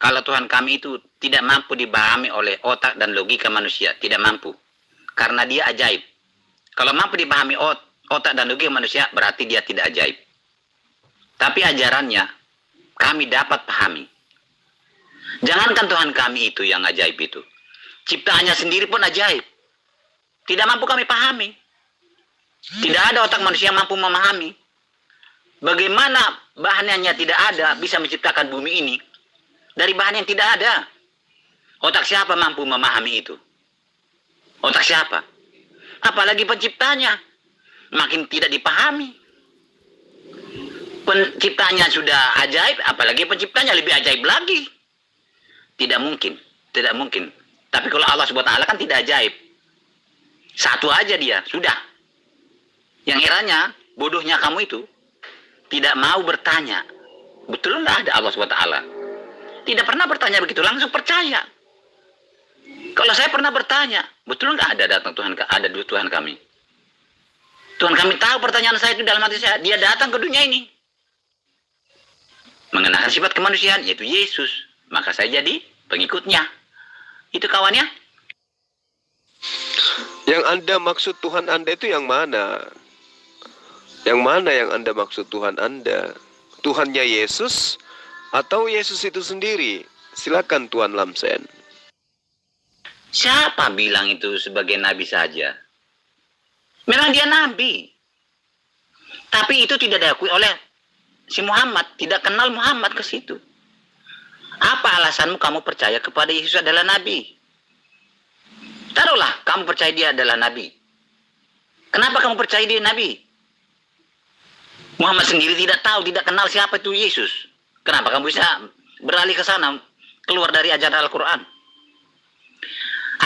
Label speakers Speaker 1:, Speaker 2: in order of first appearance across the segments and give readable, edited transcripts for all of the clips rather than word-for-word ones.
Speaker 1: Kalau Tuhan kami itu tidak mampu dipahami oleh otak dan logika manusia, tidak mampu. Karena dia ajaib. Kalau mampu dipahami otak dan logika manusia, berarti dia tidak ajaib. Tapi ajarannya, kami dapat pahami. Jangankan Tuhan kami itu yang ajaib itu. Ciptaannya sendiri pun ajaib. Tidak mampu kami pahami. Tidak ada otak manusia yang mampu memahami. Bagaimana bahannya tidak ada bisa menciptakan bumi ini dari bahan yang tidak ada? Otak siapa mampu memahami itu? Otak siapa? Apalagi penciptanya. Makin tidak dipahami. Penciptanya sudah ajaib, apalagi penciptanya lebih ajaib lagi. Tidak mungkin. Tidak mungkin. Tapi kalau Allah SWT kan tidak ajaib. Satu aja dia, sudah. Yang herannya, bodohnya kamu itu tidak mau bertanya. Betul nggak ada Allah SWT? Tidak pernah bertanya begitu, langsung percaya. Kalau saya pernah bertanya, betul nggak ada datang Tuhan, ada Tuhan kami? Tuhan kami tahu pertanyaan saya itu dalam hati saya. Dia datang ke dunia ini. Mengenakan sifat kemanusiaan, yaitu Yesus. Maka saya jadi pengikutnya. Itu kawannya.
Speaker 2: Yang Anda maksud Tuhan Anda itu yang mana? Yang mana yang Anda maksud Tuhan Anda? Tuhannya Yesus atau Yesus itu sendiri? Silakan Tuan Lamsen.
Speaker 1: Siapa bilang itu sebagai nabi saja? Memang dia nabi. Tapi itu tidak diakui oleh si Muhammad. Tidak kenal Muhammad ke situ. Apa alasanmu kamu percaya kepada Yesus adalah nabi? Taruhlah kamu percaya dia adalah nabi. Kenapa kamu percaya dia nabi? Muhammad sendiri tidak tahu, tidak kenal siapa itu Yesus. Kenapa kamu bisa beralih ke sana, keluar dari ajaran Al-Quran?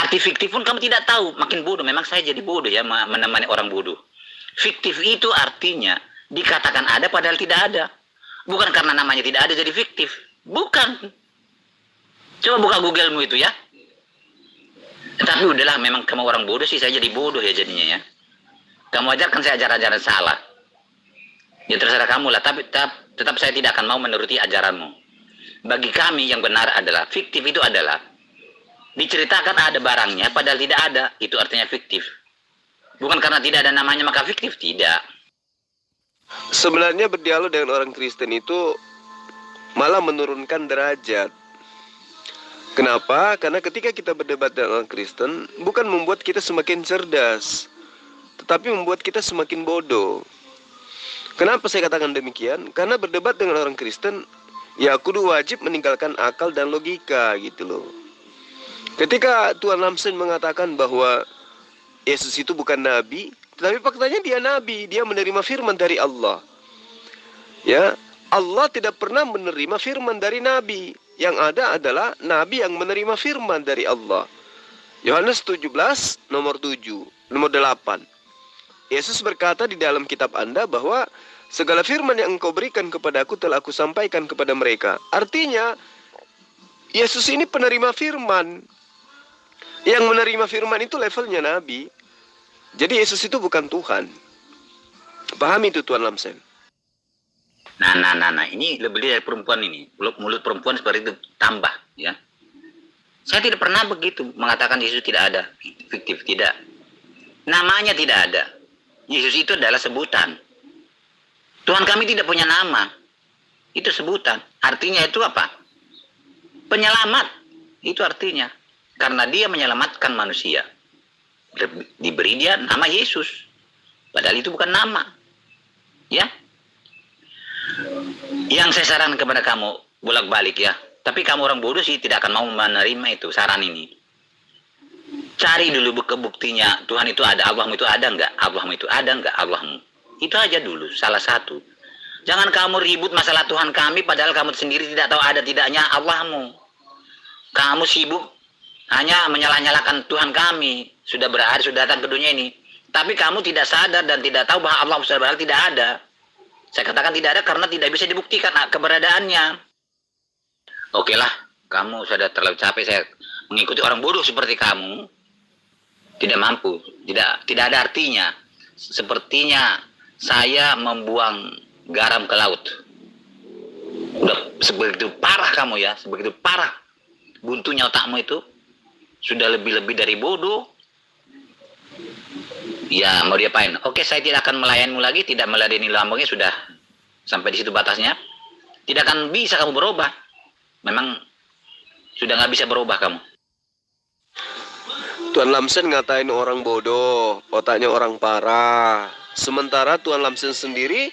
Speaker 1: Arti fiktif pun kamu tidak tahu, makin bodoh. Memang saya jadi bodoh ya, menemani orang bodoh. Fiktif itu artinya dikatakan ada padahal tidak ada. Bukan karena namanya tidak ada jadi fiktif. Bukan. Coba buka Google-mu itu ya. Tapi udahlah, memang kamu orang bodoh sih, saya jadi bodoh ya jadinya ya. Kamu ajarkan saya ajaran-ajaran salah. Ya terserah kamu lah, tapi tetap saya tidak akan mau menuruti ajaranmu. Bagi kami yang benar adalah, fiktif itu adalah diceritakan ada barangnya padahal tidak ada, itu artinya fiktif. Bukan karena tidak ada namanya maka fiktif, tidak.
Speaker 2: Sebenarnya berdialog dengan orang Kristen itu malah menurunkan derajat. Kenapa? Karena ketika kita berdebat dengan orang Kristen, bukan membuat kita semakin cerdas, tetapi membuat kita semakin bodoh. Kenapa saya katakan demikian? Karena berdebat dengan orang Kristen, ya kudu wajib meninggalkan akal dan logika gitu loh. Ketika Tuan Lamsen mengatakan bahwa Yesus itu bukan nabi, tetapi faktanya dia nabi, dia menerima firman dari Allah. Ya, Allah tidak pernah menerima firman dari nabi. Yang ada adalah nabi yang menerima firman dari Allah. Yohanes 17 nomor 8. Yesus berkata di dalam kitab Anda bahwa segala firman yang engkau berikan kepadaku telah aku sampaikan kepada mereka. Artinya, Yesus ini penerima firman. Yang menerima firman itu levelnya nabi. Jadi Yesus itu bukan Tuhan. Pahami itu Tuan Lamsen.
Speaker 1: Nah, ini lebih dari perempuan ini. Mulut perempuan seperti itu tambah, ya. Saya tidak pernah begitu mengatakan Yesus tidak ada, fiktif, tidak. Namanya tidak ada. Yesus itu adalah sebutan. Tuhan kami tidak punya nama. Itu sebutan. Artinya itu apa? Penyelamat. Itu artinya. Karena dia menyelamatkan manusia. Diberi dia nama Yesus. Padahal itu bukan nama. Ya. Yang saya sarankan kepada kamu, bolak-balik ya. Tapi kamu orang bodoh sih tidak akan mau menerima itu, saran ini. Cari dulu buktinya, Tuhan itu ada, Allahmu itu ada enggak? Allahmu itu ada enggak? Allahmu. Itu aja dulu, salah satu. Jangan kamu ribut masalah Tuhan kami, padahal kamu sendiri tidak tahu ada tidaknya Allahmu. Kamu sibuk hanya menyalah-nyalahkan Tuhan kami. Sudah berhari, sudah datang ke dunia ini. Tapi kamu tidak sadar dan tidak tahu bahwa Allah SWT tidak ada. Saya katakan tidak ada karena tidak bisa dibuktikan keberadaannya. Oke lah, kamu sudah terlalu capek saya mengikuti orang bodoh seperti kamu. Tidak mampu, tidak ada artinya. Sepertinya saya membuang garam ke laut. Udah Sebegitu parah kamu ya, sebegitu parah buntunya otakmu itu. Sudah lebih-lebih dari bodoh. Ya, mau diapain? Oke, saya tidak akan melayanmu lagi, tidak meladeni lambungnya, sudah sampai di situ batasnya. Tidak akan bisa kamu berubah. Memang sudah nggak bisa berubah kamu.
Speaker 2: Tuan Lamsen ngatain orang bodoh, otaknya orang parah. Sementara Tuan Lamsen sendiri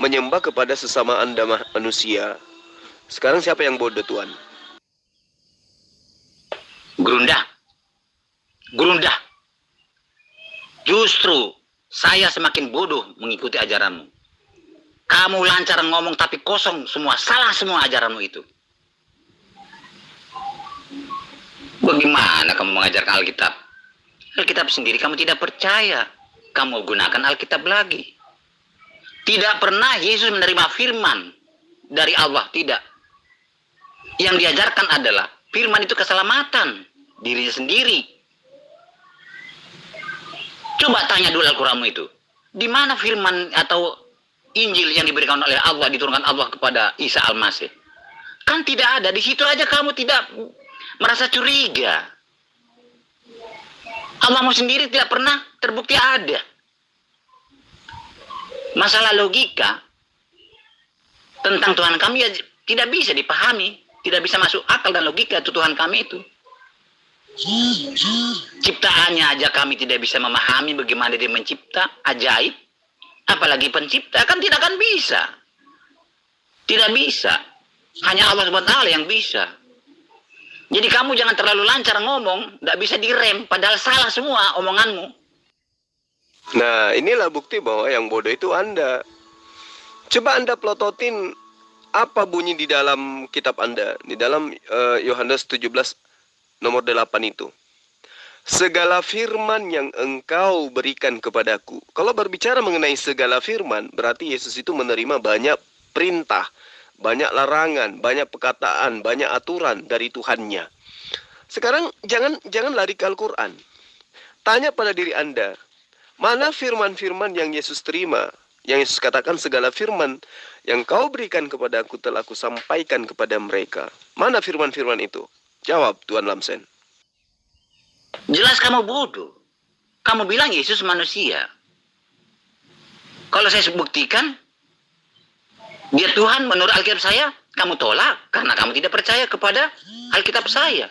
Speaker 2: menyembah kepada sesama Anda manusia. Sekarang siapa yang bodoh, Tuan?
Speaker 1: Gerundah. Gerundah. Justru saya semakin bodoh mengikuti ajaranmu. Kamu lancar ngomong tapi kosong semua, salah semua ajaranmu itu. Bagaimana kamu mengajarkan Alkitab? Alkitab sendiri kamu tidak percaya. Kamu gunakan Alkitab lagi. Tidak pernah Yesus menerima firman dari Allah, tidak. Yang diajarkan adalah firman itu keselamatan dirinya sendiri. Coba tanya dulu Al-Quranmu itu. Di mana firman atau Injil yang diberikan oleh Allah, diturunkan Allah kepada Isa Al-Masih? Kan tidak ada. Di situ aja kamu tidak merasa curiga. Allahmu sendiri tidak pernah terbukti ada. Masalah logika tentang Tuhan kami ya tidak bisa dipahami. Tidak bisa masuk akal dan logika itu Tuhan kami itu. Ciptaannya aja kami tidak bisa memahami bagaimana dia mencipta, ajaib. Apalagi pencipta, kan tidak akan bisa. Tidak bisa. Hanya Allah SWT yang bisa. Jadi kamu jangan terlalu lancar ngomong, tidak bisa direm, padahal salah semua omonganmu.
Speaker 2: Nah, inilah bukti bahwa yang bodoh itu Anda. Coba Anda pelototin apa bunyi di dalam kitab Anda, di dalam Yohanes 17 nomor 8 itu. Segala firman yang engkau berikan kepadaku. Kalau berbicara mengenai segala firman, berarti Yesus itu menerima banyak perintah, banyak larangan, banyak perkataan, banyak aturan dari Tuhannya. Sekarang jangan lari ke Al-Quran. Tanya pada diri Anda, mana firman-firman yang Yesus terima? Yang Yesus katakan segala firman yang kau berikan kepadaku telah aku sampaikan kepada mereka. Mana firman-firman itu? Jawab Tuan Lamsen.
Speaker 1: Jelas kamu bodoh. Kamu bilang Yesus manusia. Kalau saya buktikan, dia Tuhan menurut Alkitab saya, kamu tolak karena kamu tidak percaya kepada Alkitab saya.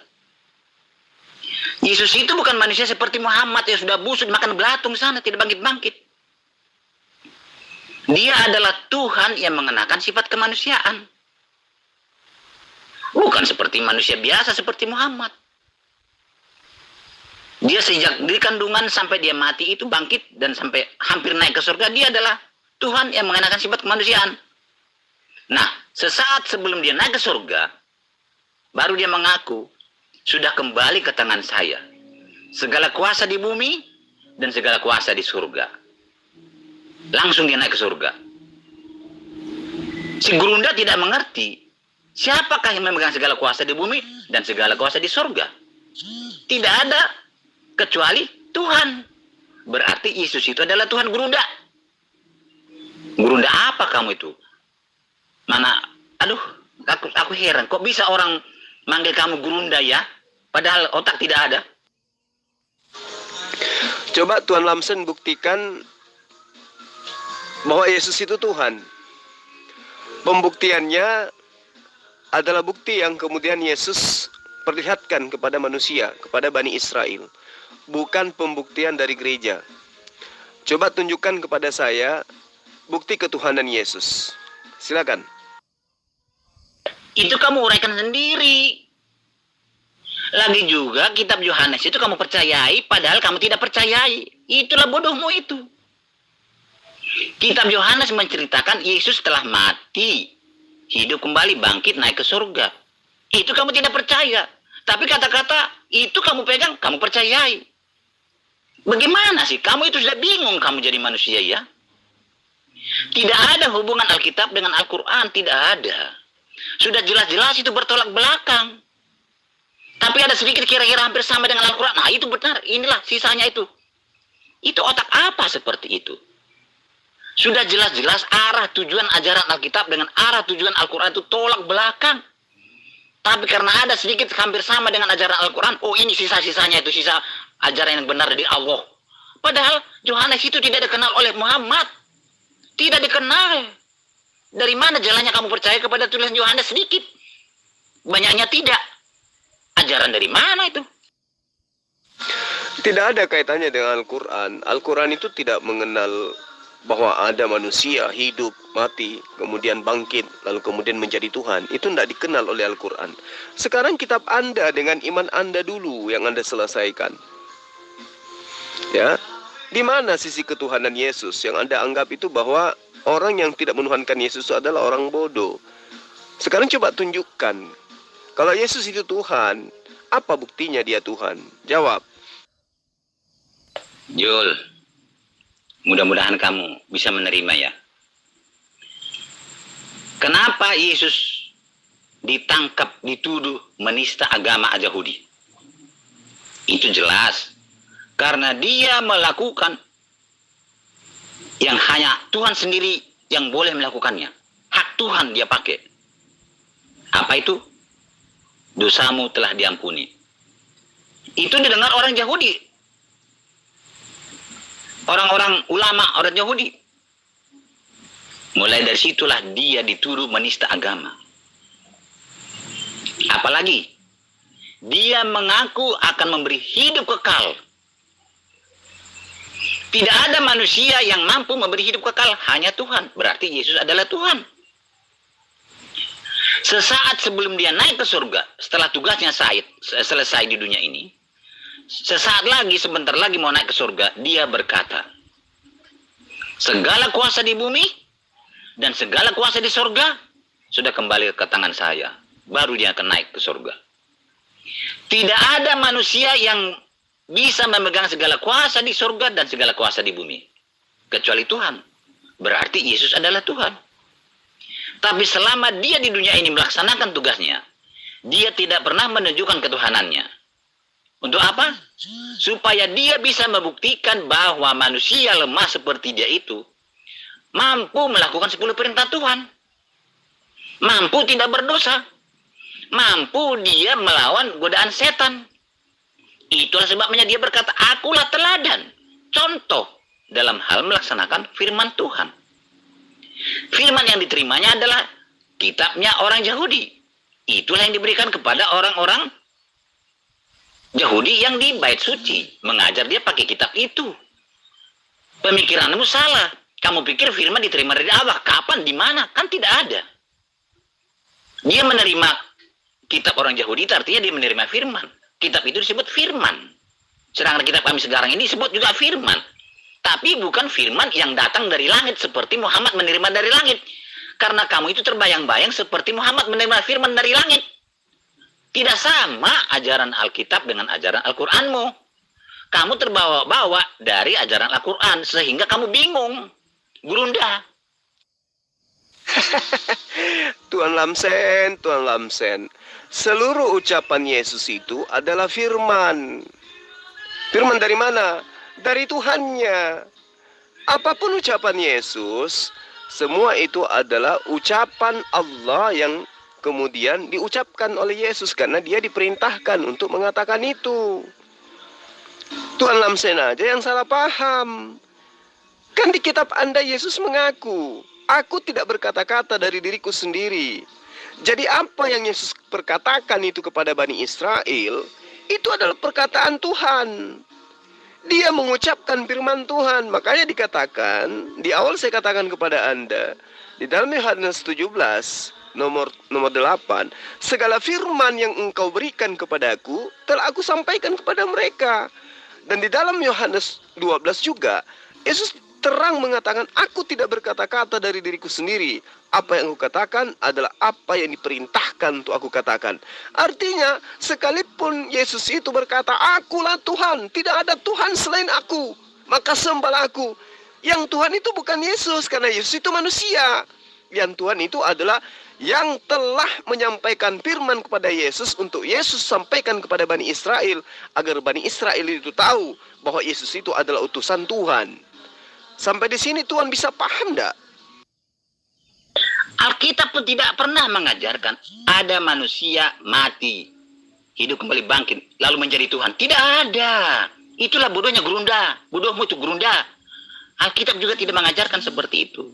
Speaker 1: Yesus itu bukan manusia seperti Muhammad yang sudah busuk makan belatung sana, tidak bangkit-bangkit. Dia adalah Tuhan yang mengenakan sifat kemanusiaan. Bukan seperti manusia biasa seperti Muhammad. Dia sejak di kandungan sampai dia mati itu bangkit dan sampai hampir naik ke surga, dia adalah Tuhan yang mengenakan sifat kemanusiaan. Nah, sesaat sebelum dia naik ke surga, baru dia mengaku, sudah kembali ke tangan saya. Segala kuasa di bumi dan segala kuasa di surga. Langsung dia naik ke surga. Si Gerunda tidak mengerti, siapakah yang memegang segala kuasa di bumi dan segala kuasa di surga? Tidak ada kecuali Tuhan. Berarti Yesus itu adalah Tuhan Gerunda. Gerunda apa kamu itu? Mana? Aduh, aku heran. Kok bisa orang manggil kamu Gerunda ya? Padahal otak tidak ada.
Speaker 2: Coba Tuan Lamsen buktikan bahwa Yesus itu Tuhan. Pembuktiannya adalah bukti yang kemudian Yesus perlihatkan kepada manusia, kepada Bani Israel. Bukan pembuktian dari gereja. Coba tunjukkan kepada saya bukti ketuhanan Yesus. Silakan.
Speaker 1: Itu kamu uraikan sendiri. Lagi juga kitab Yohanes itu kamu percayai padahal kamu tidak percayai. Itulah bodohmu itu. Kitab Yohanes menceritakan Yesus telah mati, hidup kembali, bangkit, naik ke surga. Itu kamu tidak percaya. Tapi kata-kata itu kamu pegang, kamu percayai. Bagaimana sih? Kamu itu sudah bingung kamu jadi manusia ya? Tidak ada hubungan Alkitab dengan Al-Quran, tidak ada. Sudah jelas-jelas itu bertolak belakang. Tapi ada sedikit kira-kira hampir sama dengan Al-Quran. Nah itu benar, inilah sisanya itu. Itu otak apa seperti itu? Sudah jelas-jelas arah tujuan ajaran Alkitab dengan arah tujuan Al-Quran itu tolak belakang. Tapi karena ada sedikit hampir sama dengan ajaran Al-Quran, oh ini sisa-sisanya, itu sisa ajaran yang benar dari Allah. Padahal Yohanes itu tidak dikenal oleh Muhammad. Tidak dikenal. Dari mana jalannya kamu percaya kepada tulisan Yohanes sedikit? Banyaknya tidak. Ajaran dari mana itu?
Speaker 2: Tidak ada kaitannya dengan Al-Quran. Al-Quran itu tidak mengenal bahwa ada manusia hidup, mati, kemudian bangkit, lalu kemudian menjadi Tuhan. Itu tidak dikenal oleh Al-Quran. Sekarang kitab Anda dengan iman Anda dulu yang Anda selesaikan. Ya, di mana sisi ketuhanan Yesus yang Anda anggap itu bahwa orang yang tidak menuhankan Yesus adalah orang bodoh. Sekarang coba tunjukkan. Kalau Yesus itu Tuhan, apa buktinya dia Tuhan? Jawab.
Speaker 1: Jul, mudah-mudahan kamu bisa menerima ya. Kenapa Yesus ditangkap, dituduh menista agama Yahudi? Itu jelas. Karena dia melakukan yang hanya Tuhan sendiri yang boleh melakukannya. Hak Tuhan dia pakai. Apa itu? Dosamu telah diampuni. Itu didengar orang Yahudi. Orang-orang ulama, orang Yahudi. Mulai dari situlah dia dituduh menista agama. Apalagi, dia mengaku akan memberi hidup kekal. Tidak ada manusia yang mampu memberi hidup kekal, hanya Tuhan. Berarti Yesus adalah Tuhan. Sesaat sebelum dia naik ke surga, setelah tugasnya selesai di dunia ini, sesaat lagi, sebentar lagi mau naik ke surga, dia berkata, segala kuasa di bumi dan segala kuasa di surga sudah kembali ke tangan saya. Baru dia akan naik ke surga. Tidak ada manusia yang bisa memegang segala kuasa di surga dan segala kuasa di bumi, kecuali Tuhan. Berarti Yesus adalah Tuhan. Tapi selama dia di dunia ini melaksanakan tugasnya, dia tidak pernah menunjukkan ketuhanannya. Untuk apa? Supaya dia bisa membuktikan bahwa manusia lemah seperti dia itu mampu melakukan 10 perintah Tuhan. Mampu tidak berdosa. Mampu dia melawan godaan setan. Itulah sebabnya dia berkata, akulah teladan, contoh dalam hal melaksanakan firman Tuhan. Firman yang diterimanya adalah kitabnya orang Yahudi. Itulah yang diberikan kepada orang-orang Yahudi yang di bait suci. Mengajar dia pakai kitab itu. Pemikiranmu salah. Kamu pikir firman diterima dari Allah. Kapan? Di mana? Kan tidak ada. Dia menerima kitab orang Yahudi, itu artinya dia menerima firman. Kitab itu disebut firman. Sedangkan kitab kami sekarang ini disebut juga firman. Tapi bukan firman yang datang dari langit seperti Muhammad menerima dari langit. Karena kamu itu terbayang-bayang seperti Muhammad menerima firman dari langit. Tidak sama ajaran Alkitab dengan ajaran Al-Quranmu. Kamu terbawa-bawa dari ajaran Al-Quran sehingga kamu bingung, gerunda.
Speaker 2: Tuan Lamsen, Tuan Lamsen. Seluruh ucapan Yesus itu adalah firman. Firman dari mana? Dari Tuhannya. Apapun ucapan Yesus, semua itu adalah ucapan Allah yang kemudian diucapkan oleh Yesus karena dia diperintahkan untuk mengatakan itu. Tuan Lamsen aja yang salah paham. Kan di kitab Anda Yesus mengaku, aku tidak berkata-kata dari diriku sendiri. Jadi apa yang Yesus perkatakan itu kepada Bani Israel, itu adalah perkataan Tuhan. Dia mengucapkan firman Tuhan. Makanya dikatakan, di awal saya katakan kepada Anda, di dalam Yohanes 17, nomor 8, segala firman yang engkau berikan kepadaku, telah aku sampaikan kepada mereka. Dan di dalam Yohanes 12 juga, Yesus terang mengatakan, aku tidak berkata-kata dari diriku sendiri. Apa yang aku katakan adalah apa yang diperintahkan untuk aku katakan. Artinya, sekalipun Yesus itu berkata, akulah Tuhan, tidak ada Tuhan selain aku, maka sembahlah aku. Yang Tuhan itu bukan Yesus, karena Yesus itu manusia. Yang Tuhan itu adalah yang telah menyampaikan firman kepada Yesus untuk Yesus sampaikan kepada Bani Israel, agar Bani Israel itu tahu bahwa Yesus itu adalah utusan Tuhan. Sampai di sini Tuhan bisa paham enggak?
Speaker 1: Alkitab pun tidak pernah mengajarkan ada manusia mati, hidup kembali bangkit, lalu menjadi Tuhan. Tidak ada. Itulah bodohnya gerunda. Bodohmu itu gerunda. Alkitab juga tidak mengajarkan seperti itu.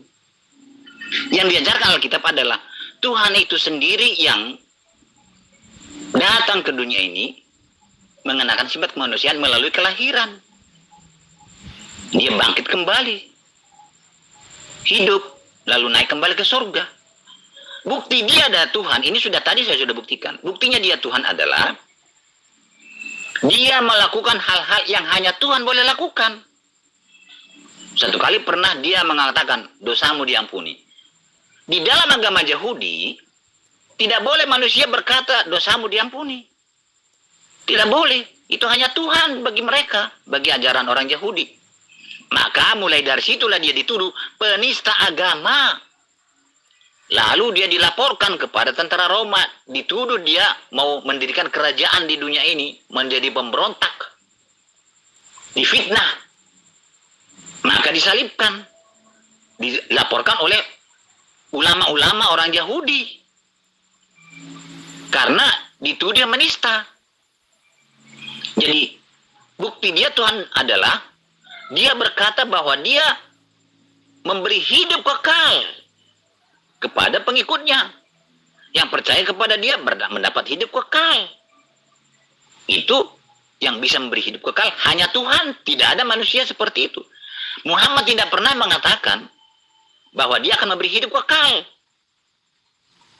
Speaker 1: Yang diajarkan Alkitab adalah Tuhan itu sendiri yang datang ke dunia ini mengenakan sifat kemanusiaan melalui kelahiran. Dia bangkit kembali, hidup, lalu naik kembali ke surga. Bukti dia ada Tuhan, ini tadi saya sudah buktikan. Buktinya dia Tuhan adalah dia melakukan hal-hal yang hanya Tuhan boleh lakukan. Satu kali pernah dia mengatakan, dosamu diampuni. Di dalam agama Yahudi, tidak boleh manusia berkata, dosamu diampuni. Tidak boleh. Itu hanya Tuhan bagi mereka, bagi ajaran orang Yahudi. Maka mulai dari situlah dia dituduh penista agama. Lalu dia dilaporkan kepada tentara Roma, dituduh dia mau mendirikan kerajaan di dunia ini, menjadi pemberontak, difitnah, maka disalibkan, dilaporkan oleh ulama-ulama orang Yahudi, karena dituduh dia menista. Jadi bukti dia Tuhan adalah dia berkata bahwa dia memberi hidup kekal kepada pengikutnya yang percaya kepada dia mendapat hidup kekal. Itu yang bisa memberi hidup kekal hanya Tuhan, tidak ada manusia seperti itu. Muhammad tidak pernah mengatakan bahwa dia akan memberi hidup kekal.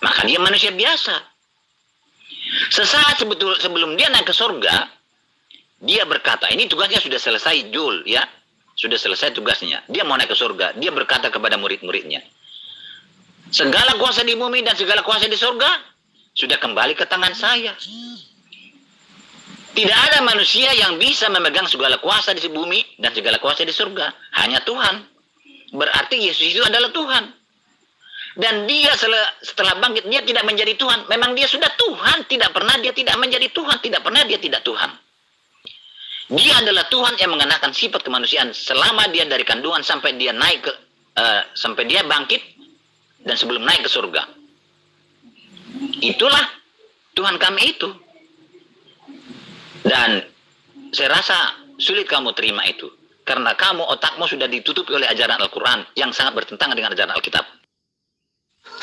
Speaker 1: Maka dia manusia biasa. Sesaat sebelum dia naik ke surga, dia berkata, ini tugasnya sudah selesai, Jul, ya. Sudah selesai tugasnya. Dia mau naik ke surga. Dia berkata kepada murid-muridnya, segala kuasa di bumi dan segala kuasa di surga sudah kembali ke tangan saya. Tidak ada manusia yang bisa memegang segala kuasa di bumi dan segala kuasa di surga. Hanya Tuhan. Berarti Yesus itu adalah Tuhan. Dan dia setelah bangkit, dia tidak menjadi Tuhan. Memang dia sudah Tuhan. Tidak pernah dia tidak menjadi Tuhan. Tidak pernah dia tidak Tuhan. Dia adalah Tuhan yang mengenakan sifat kemanusiaan selama dia dari kandungan sampai dia naik ke sampai dia bangkit dan sebelum naik ke surga. Itulah Tuhan kami itu. Dan saya rasa sulit kamu terima itu, karena kamu otakmu sudah ditutupi oleh ajaran Al-Quran yang sangat bertentangan dengan ajaran Alkitab.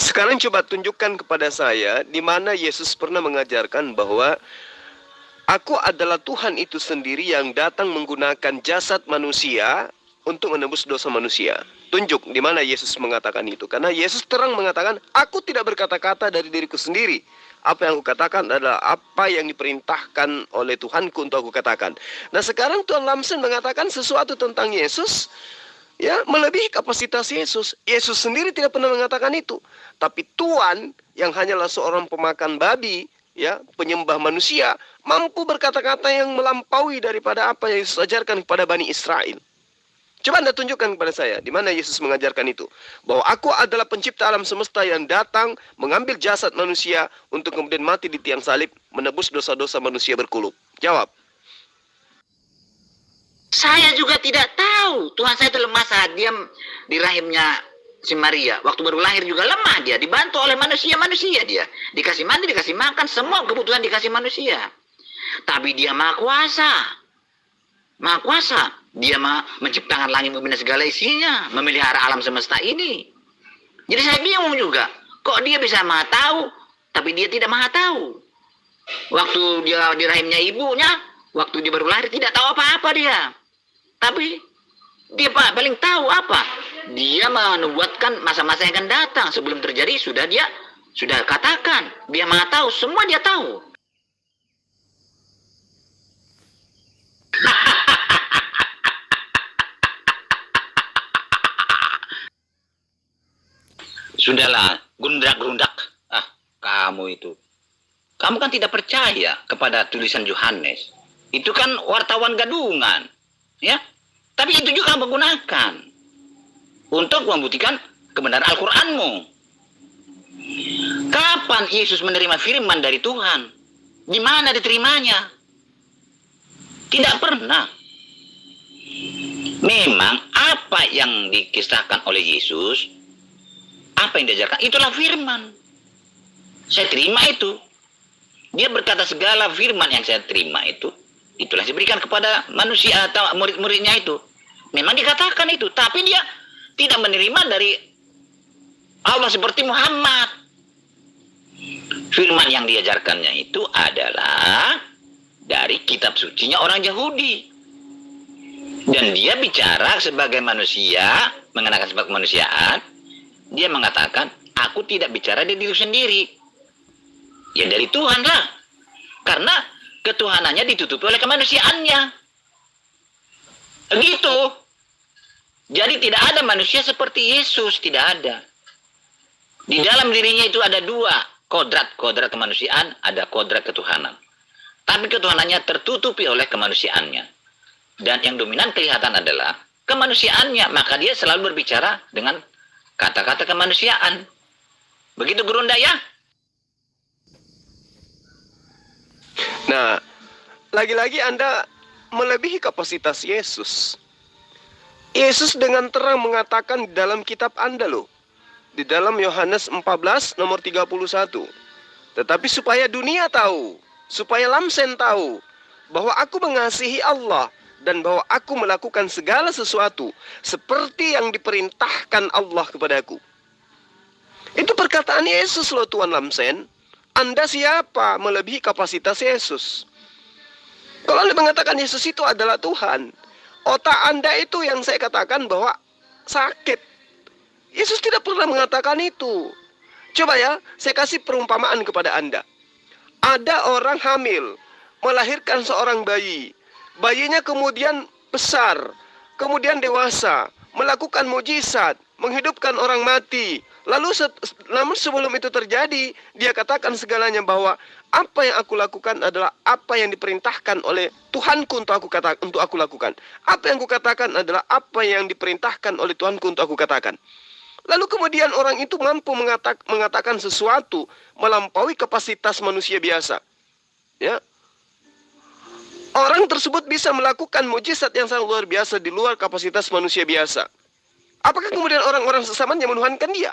Speaker 2: Sekarang coba tunjukkan kepada saya di mana Yesus pernah mengajarkan bahwa Aku adalah Tuhan itu sendiri yang datang menggunakan jasad manusia untuk menebus dosa manusia. Tunjuk di mana Yesus mengatakan itu. Karena Yesus terang mengatakan, aku tidak berkata-kata dari diriku sendiri. Apa yang aku katakan adalah apa yang diperintahkan oleh Tuhanku untuk aku katakan. Nah sekarang Tuhan Lamson mengatakan sesuatu tentang Yesus, ya, melebihi kapasitas Yesus. Yesus sendiri tidak pernah mengatakan itu. Tapi Tuhan yang hanyalah seorang pemakan babi, ya, penyembah manusia, mampu berkata-kata yang melampaui daripada apa yang Yesus ajarkan kepada Bani Israel. Coba Anda tunjukkan kepada saya di mana Yesus mengajarkan itu, bahwa aku adalah pencipta alam semesta yang datang mengambil jasad manusia untuk kemudian mati di tiang salib, menebus dosa-dosa manusia berkuluk. Jawab.
Speaker 1: Saya juga tidak tahu. Tuhan saya itu lemah saat dia di rahimnya si Maria. Waktu baru lahir juga lemah dia. Dibantu oleh manusia-manusia dia. Dikasih mandi, dikasih makan, semua kebutuhan dikasih manusia. Tapi dia maha kuasa. Maha kuasa. Dia menciptakan langit bumi dan segala isinya. Memelihara alam semesta ini. Jadi saya bingung juga. Kok dia bisa maha tahu, tapi dia tidak maha tahu. Waktu dia di rahimnya ibunya, waktu dia baru lahir tidak tahu apa-apa dia. Tapi dia paling tahu apa? Dia menubuatkan masa-masa yang akan datang. Sebelum terjadi dia sudah katakan. Dia maha tahu, semua dia tahu. Sudahlah, gerundak-gerundak. Kamu itu. Kamu kan tidak percaya kepada tulisan Yohanes. Itu kan wartawan gadungan. Ya, tapi itu juga kamu gunakan untuk membuktikan kebenaran Al-Quranmu. Kapan Yesus menerima firman dari Tuhan? Di mana diterimanya? Tidak pernah. Memang apa apa yang dikisahkan oleh Yesus, apa yang diajarkan, itulah firman. Saya terima itu. Dia berkata segala firman yang saya terima itu, itulah saya berikan kepada manusia atau murid-muridnya itu. Memang dikatakan itu, tapi dia tidak menerima dari Allah seperti Muhammad. Firman yang diajarkannya itu adalah dari kitab sucinya orang Yahudi. Dan dia bicara sebagai manusia, mengenakan sifat kemanusiaan. Dia mengatakan, aku tidak bicara dari diri sendiri. Ya dari Tuhan lah. Karena ketuhanannya ditutupi oleh kemanusiaannya. Begitu. Jadi tidak ada manusia seperti Yesus. Tidak ada. Di dalam dirinya itu ada dua kodrat. Kodrat kemanusiaan, ada kodrat ketuhanan. Tapi ketuhanannya tertutupi oleh kemanusiaannya. Dan yang dominan kelihatan adalah kemanusiaannya. Maka dia selalu berbicara dengan kata-kata kemanusiaan. Begitu Gurunda ya?
Speaker 2: Nah, lagi-lagi Anda melebihi kapasitas Yesus. Yesus dengan terang mengatakan di dalam kitab Anda loh. Di dalam Yohanes 14 nomor 31. Tetapi supaya dunia tahu, supaya Lamsen tahu, bahwa aku mengasihi Allah, dan bahwa aku melakukan segala sesuatu seperti yang diperintahkan Allah kepadaku. Itu perkataan Yesus loh Tuan Lamsen. Anda siapa melebihi kapasitas Yesus? Kalau Anda mengatakan Yesus itu adalah Tuhan, otak Anda itu yang saya katakan bahwa sakit. Yesus tidak pernah mengatakan itu. Coba ya, saya kasih perumpamaan kepada Anda. Ada orang hamil, melahirkan seorang bayi. Bayinya kemudian besar, kemudian dewasa, melakukan mujizat, menghidupkan orang mati. Lalu namun sebelum itu terjadi, dia katakan segalanya bahwa apa yang aku lakukan adalah apa yang diperintahkan oleh Tuhanku untuk aku lakukan. Apa yang aku katakan adalah apa yang diperintahkan oleh Tuhanku untuk aku katakan. Lalu kemudian orang itu mampu mengatakan sesuatu melampaui kapasitas manusia biasa. Ya. Orang tersebut bisa melakukan mujizat yang sangat luar biasa di luar kapasitas manusia biasa. Apakah kemudian orang-orang sesamanya menuhankan dia?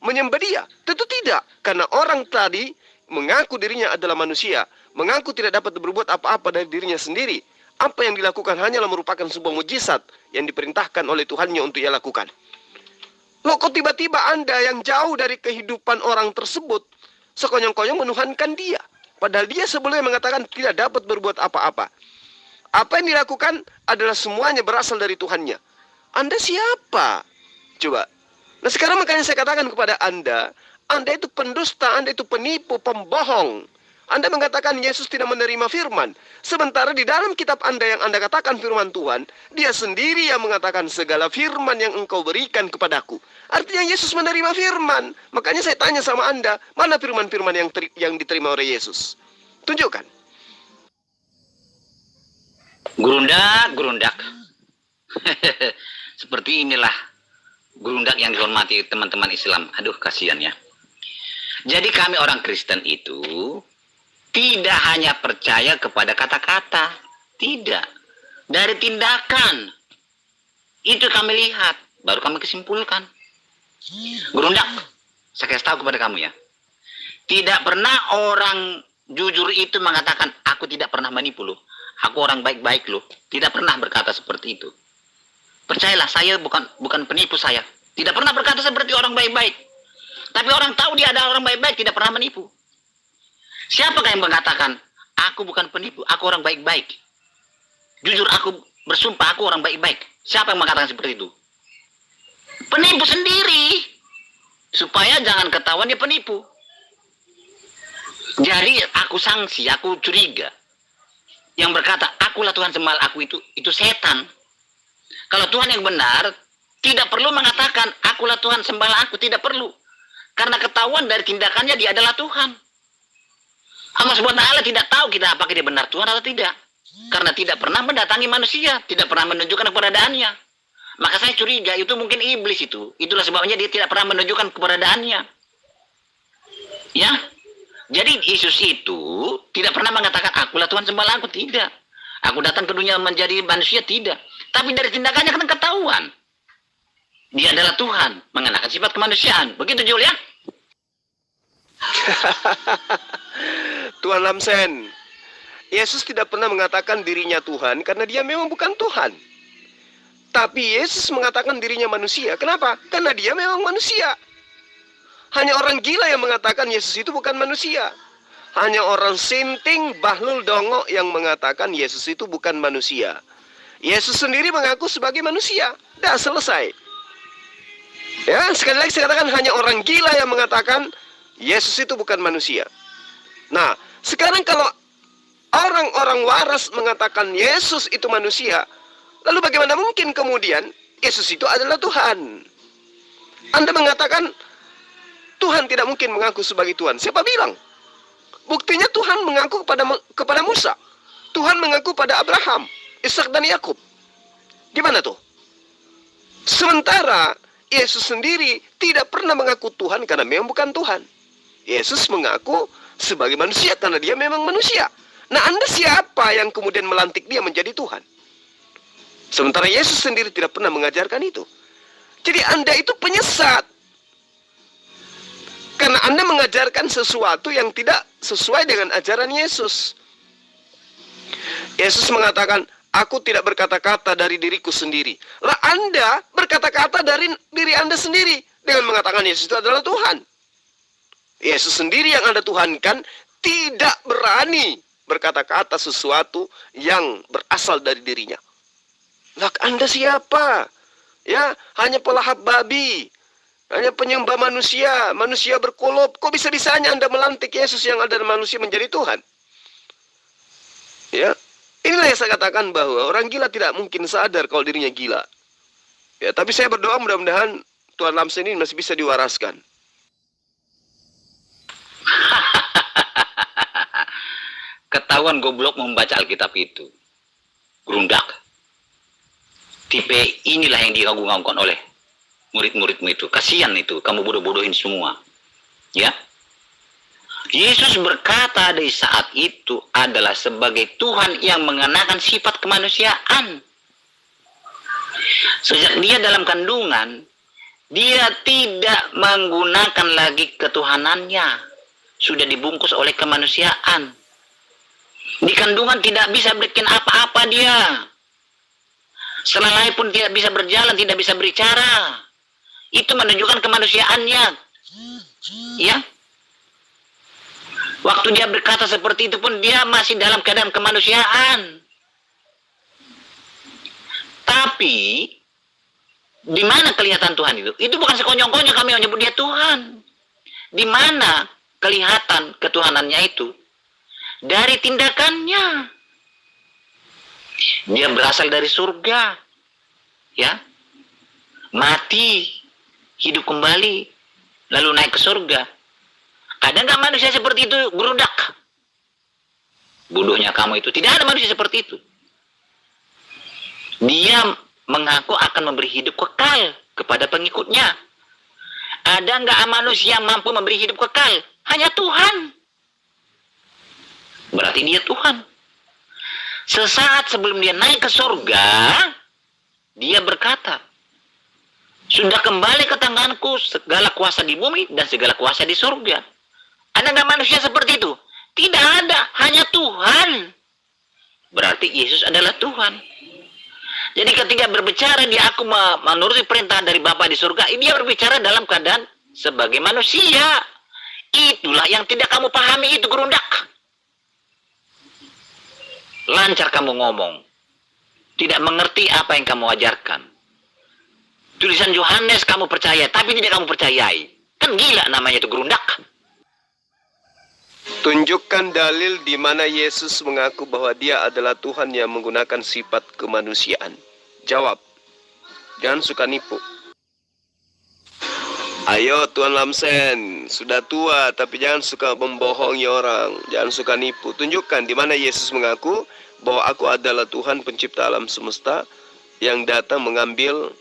Speaker 2: Menyembah dia? Tentu tidak. Karena orang tadi mengaku dirinya adalah manusia. Mengaku tidak dapat berbuat apa-apa dari dirinya sendiri. Apa yang dilakukan hanyalah merupakan sebuah mujizat yang diperintahkan oleh Tuhannya untuk ia lakukan. Loh kok tiba-tiba Anda yang jauh dari kehidupan orang tersebut sekonyong-konyong menuhankan dia? Padahal dia sebelumnya mengatakan tidak dapat berbuat apa-apa. Apa yang dilakukan adalah semuanya berasal dari Tuhannya. Anda siapa? Coba. Nah sekarang makanya saya katakan kepada Anda itu pendusta, Anda itu penipu, pembohong. Anda mengatakan Yesus tidak menerima firman. Sementara di dalam kitab Anda yang Anda katakan firman Tuhan, dia sendiri yang mengatakan segala firman yang engkau berikan kepadaku. Artinya Yesus menerima firman. Makanya saya tanya sama Anda, mana firman-firman yang diterima oleh Yesus? Tunjukkan.
Speaker 1: Gerundak. Seperti inilah gerundak yang dihormati teman-teman Islam. Aduh, kasihan ya. Jadi kami orang Kristen itu tidak hanya percaya kepada kata-kata. Tidak. Dari tindakan. Itu kami lihat. Baru kami kesimpulkan. Gerundak. Saya kasih tahu kepada kamu ya. Tidak pernah orang jujur itu mengatakan, aku tidak pernah menipu loh. Aku orang baik-baik loh. Tidak pernah berkata seperti itu. Percayalah, saya bukan penipu saya. Tidak pernah berkata seperti orang baik-baik. Tapi orang tahu dia ada orang baik-baik, tidak pernah menipu. Siapakah yang mengatakan, aku bukan penipu, aku orang baik-baik. Jujur aku bersumpah, aku orang baik-baik. Siapa yang mengatakan seperti itu? Penipu sendiri. Supaya jangan ketahuan dia penipu. Jadi aku sanksi, aku curiga. Yang berkata, akulah Tuhan sembah aku itu setan. Kalau Tuhan yang benar, tidak perlu mengatakan, akulah Tuhan sembah aku, tidak perlu. Karena ketahuan dari tindakannya dia adalah Tuhan. Allah SWT tidak tahu kita apakah dia benar Tuhan atau tidak. Karena tidak pernah mendatangi manusia, tidak pernah menunjukkan keberadaannya. Maka saya curiga itu mungkin iblis itu. Itulah sebabnya dia tidak pernah menunjukkan keberadaannya. Ya. Jadi Yesus itu tidak pernah mengatakan, akulah Tuhan sembah aku, tidak. Aku datang ke dunia menjadi manusia, tidak. Tapi dari tindakannya kan ketahuan. Dia adalah Tuhan, mengenakan sifat kemanusiaan. Begitu Jul ya?
Speaker 2: Tuan Lamsen, Yesus tidak pernah mengatakan dirinya Tuhan karena dia memang bukan Tuhan. Tapi Yesus mengatakan dirinya manusia. Kenapa? Karena dia memang manusia. Hanya orang gila yang mengatakan Yesus itu bukan manusia. Hanya orang sinting, bahlul, dongok yang mengatakan Yesus itu bukan manusia. Yesus sendiri mengaku sebagai manusia. Dah selesai. Ya, sekali lagi saya katakan hanya orang gila yang mengatakan Yesus itu bukan manusia. Nah, sekarang kalau orang-orang waras mengatakan Yesus itu manusia, lalu bagaimana mungkin kemudian Yesus itu adalah Tuhan? Anda mengatakan Tuhan tidak mungkin mengaku sebagai Tuhan. Siapa bilang? Buktinya Tuhan mengaku kepada Musa. Tuhan mengaku pada Abraham, Ishak dan Yakub. Gimana tuh? Sementara Yesus sendiri tidak pernah mengaku Tuhan karena memang bukan Tuhan. Yesus mengaku sebagai manusia karena dia memang manusia. Nah, Anda siapa yang kemudian melantik dia menjadi Tuhan? Sementara Yesus sendiri tidak pernah mengajarkan itu. Jadi Anda itu penyesat. Karena Anda mengajarkan sesuatu yang tidak sesuai dengan ajaran Yesus. Yesus mengatakan, aku tidak berkata-kata dari diriku sendiri. Lah Anda berkata-kata dari diri Anda sendiri. Dengan mengatakan Yesus itu adalah Tuhan. Yesus sendiri yang Anda tuhankan tidak berani berkata-kata sesuatu yang berasal dari dirinya. Lah Anda siapa? Ya, hanya pelahap babi. Hanya penyembah manusia, manusia berkolob. Kok bisa-bisanya Anda melantik Yesus yang ada manusia menjadi Tuhan? Ya, inilah yang saya katakan bahwa orang gila tidak mungkin sadar kalau dirinya gila. Ya, tapi saya berdoa mudah-mudahan Tuan Lamsen ini masih bisa diwaraskan.
Speaker 1: Ketahuan goblok membaca Alkitab itu. Gerundak. Tipe inilah yang digaung-gaungkan oleh murid-muridmu itu. Kasihan itu, kamu bodoh-bodohin semua. Ya. Yesus berkata di saat itu adalah sebagai Tuhan yang mengenakan sifat kemanusiaan. Sejak dia dalam kandungan, dia tidak menggunakan lagi ketuhanannya. Sudah dibungkus oleh kemanusiaan. Di kandungan tidak bisa bikin apa-apa dia. Selesai pun tidak bisa berjalan, tidak bisa berbicara. Itu menunjukkan kemanusiaannya. Ya. Waktu dia berkata seperti itu pun dia masih dalam keadaan kemanusiaan. Tapi di mana kelihatan Tuhan itu? Itu bukan sekonyong-konyong kami menyebut dia Tuhan. Di mana kelihatan ketuhanannya itu? Dari tindakannya. Dia berasal dari surga. Ya. Mati, hidup kembali, lalu naik ke surga. Ada nggak manusia seperti itu berudak? Bodohnya kamu itu. Tidak ada manusia seperti itu. Dia mengaku akan memberi hidup kekal kepada pengikutnya. Ada nggak manusia yang mampu memberi hidup kekal? Hanya Tuhan. Berarti dia Tuhan. Sesaat sebelum dia naik ke surga, dia berkata, sudah kembali ke tanganku segala kuasa di bumi dan segala kuasa di surga. Ada nggak manusia seperti itu? Tidak ada, hanya Tuhan. Berarti Yesus adalah Tuhan. Jadi ketika berbicara dia aku menuruti perintah dari Bapa di surga, dia berbicara dalam keadaan sebagai manusia. Itulah yang tidak kamu pahami itu gerundak. Lancar kamu ngomong. Tidak mengerti apa yang kamu ajarkan. Tulisan Yohanes kamu percaya, tapi tidak kamu percayai. Kan gila namanya itu gerundak.
Speaker 2: Tunjukkan dalil di mana Yesus mengaku bahwa dia adalah Tuhan yang menggunakan sifat kemanusiaan. Jawab. Jangan suka nipu. Ayo Tuan Lamsen, sudah tua tapi jangan suka membohongi orang. Jangan suka nipu. Tunjukkan di mana Yesus mengaku bahwa aku adalah Tuhan pencipta alam semesta yang datang mengambil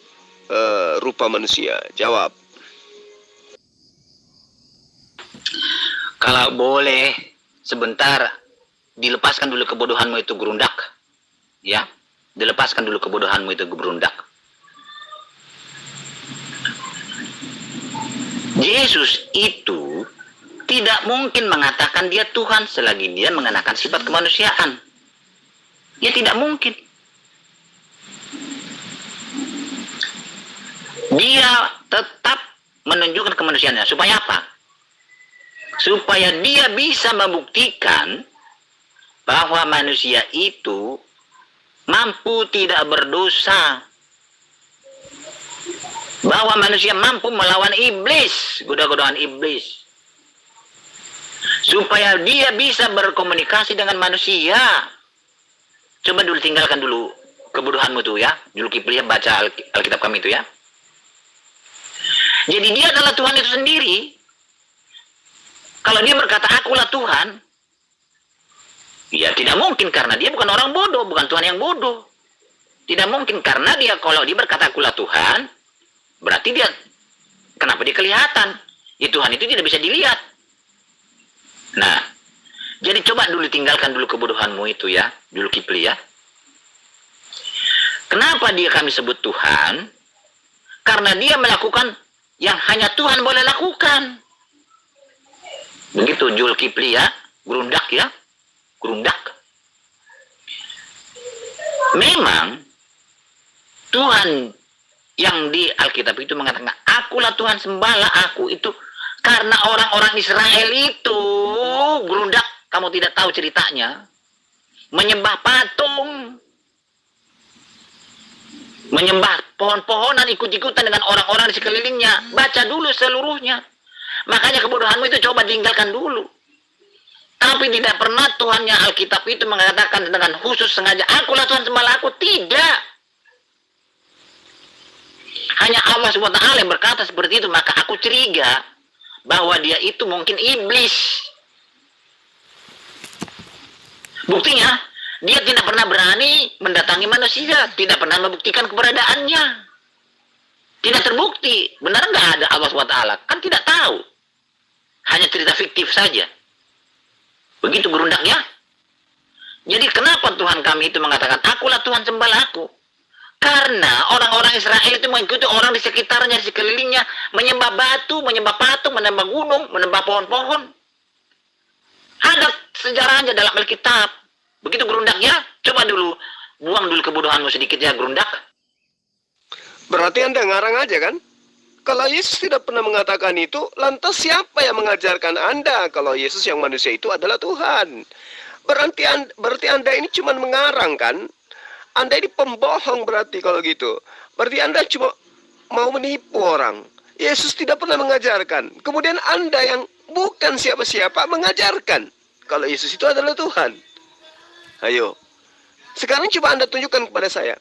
Speaker 2: rupa manusia. Jawab.
Speaker 1: Kalau boleh sebentar dilepaskan dulu kebodohanmu itu gerundak. Ya, dilepaskan dulu kebodohanmu itu gerundak. Yesus itu tidak mungkin mengatakan dia Tuhan selagi dia mengenakan sifat kemanusiaan. Ya tidak mungkin. Dia tetap menunjukkan kemanusiaannya. Supaya apa? Supaya dia bisa membuktikan bahwa manusia itu mampu tidak berdosa. Bahwa manusia mampu melawan iblis, goda-godaan iblis. Supaya dia bisa berkomunikasi dengan manusia. Coba dulu tinggalkan dulu kebodohanmu tuh ya. Dulu Kipli baca Alkitab kami itu ya. Jadi dia adalah Tuhan itu sendiri. Kalau dia berkata akulah Tuhan, ya tidak mungkin karena dia bukan orang bodoh, bukan Tuhan yang bodoh. Tidak mungkin karena dia kalau dia berkata akulah Tuhan, berarti dia kenapa dia kelihatan? Ya Tuhan itu tidak bisa dilihat. Nah, jadi coba dulu tinggalkan dulu kebodohanmu itu ya, dulu Kipli ya. Kenapa dia kami sebut Tuhan? Karena dia melakukan yang hanya Tuhan boleh lakukan. Begitu Jul Kipli ya, gerundak ya, gerundak. Memang Tuhan yang di Alkitab itu mengatakan, akulah Tuhan sembahlah aku, itu karena orang-orang Israel itu gerundak, kamu tidak tahu ceritanya, menyembah patung, menyembah pohon-pohonan, ikut-ikutan dengan orang-orang di sekelilingnya. Baca dulu seluruhnya. Makanya kebodohanmu itu coba tinggalkan dulu. Tapi tidak pernah Tuhannya Alkitab itu mengatakan dengan khusus sengaja, akulah Tuhan sembahlah aku. Tidak. Hanya Allah SWT yang berkata seperti itu. Maka aku curiga bahwa dia itu mungkin iblis. Buktinya, dia tidak pernah berani mendatangi manusia. Tidak pernah membuktikan keberadaannya. Tidak terbukti. Benar nggak ada Allah SWT? Kan tidak tahu. Hanya cerita fiktif saja. Begitu gerundaknya. Jadi kenapa Tuhan kami itu mengatakan, akulah Tuhan sembahlah aku? Karena orang-orang Israel itu mengikuti orang di sekitarnya, di sekelilingnya, menyembah batu, menyembah patung, menyembah gunung, menyembah pohon-pohon. Ada sejarahnya dalam Alkitab. Begitu gerundaknya, coba dulu, buang dulu kebodohanmu sedikit ya, gerundak.
Speaker 2: Berarti Anda ngarang aja kan? Kalau Yesus tidak pernah mengatakan itu, lantas siapa yang mengajarkan Anda kalau Yesus yang manusia itu adalah Tuhan? Berarti Anda ini cuma mengarang kan? Anda ini pembohong berarti kalau gitu. Berarti Anda cuma mau menipu orang. Yesus tidak pernah mengajarkan. Kemudian Anda yang bukan siapa-siapa mengajarkan kalau Yesus itu adalah Tuhan. Ayo. Sekarang coba Anda tunjukkan kepada saya.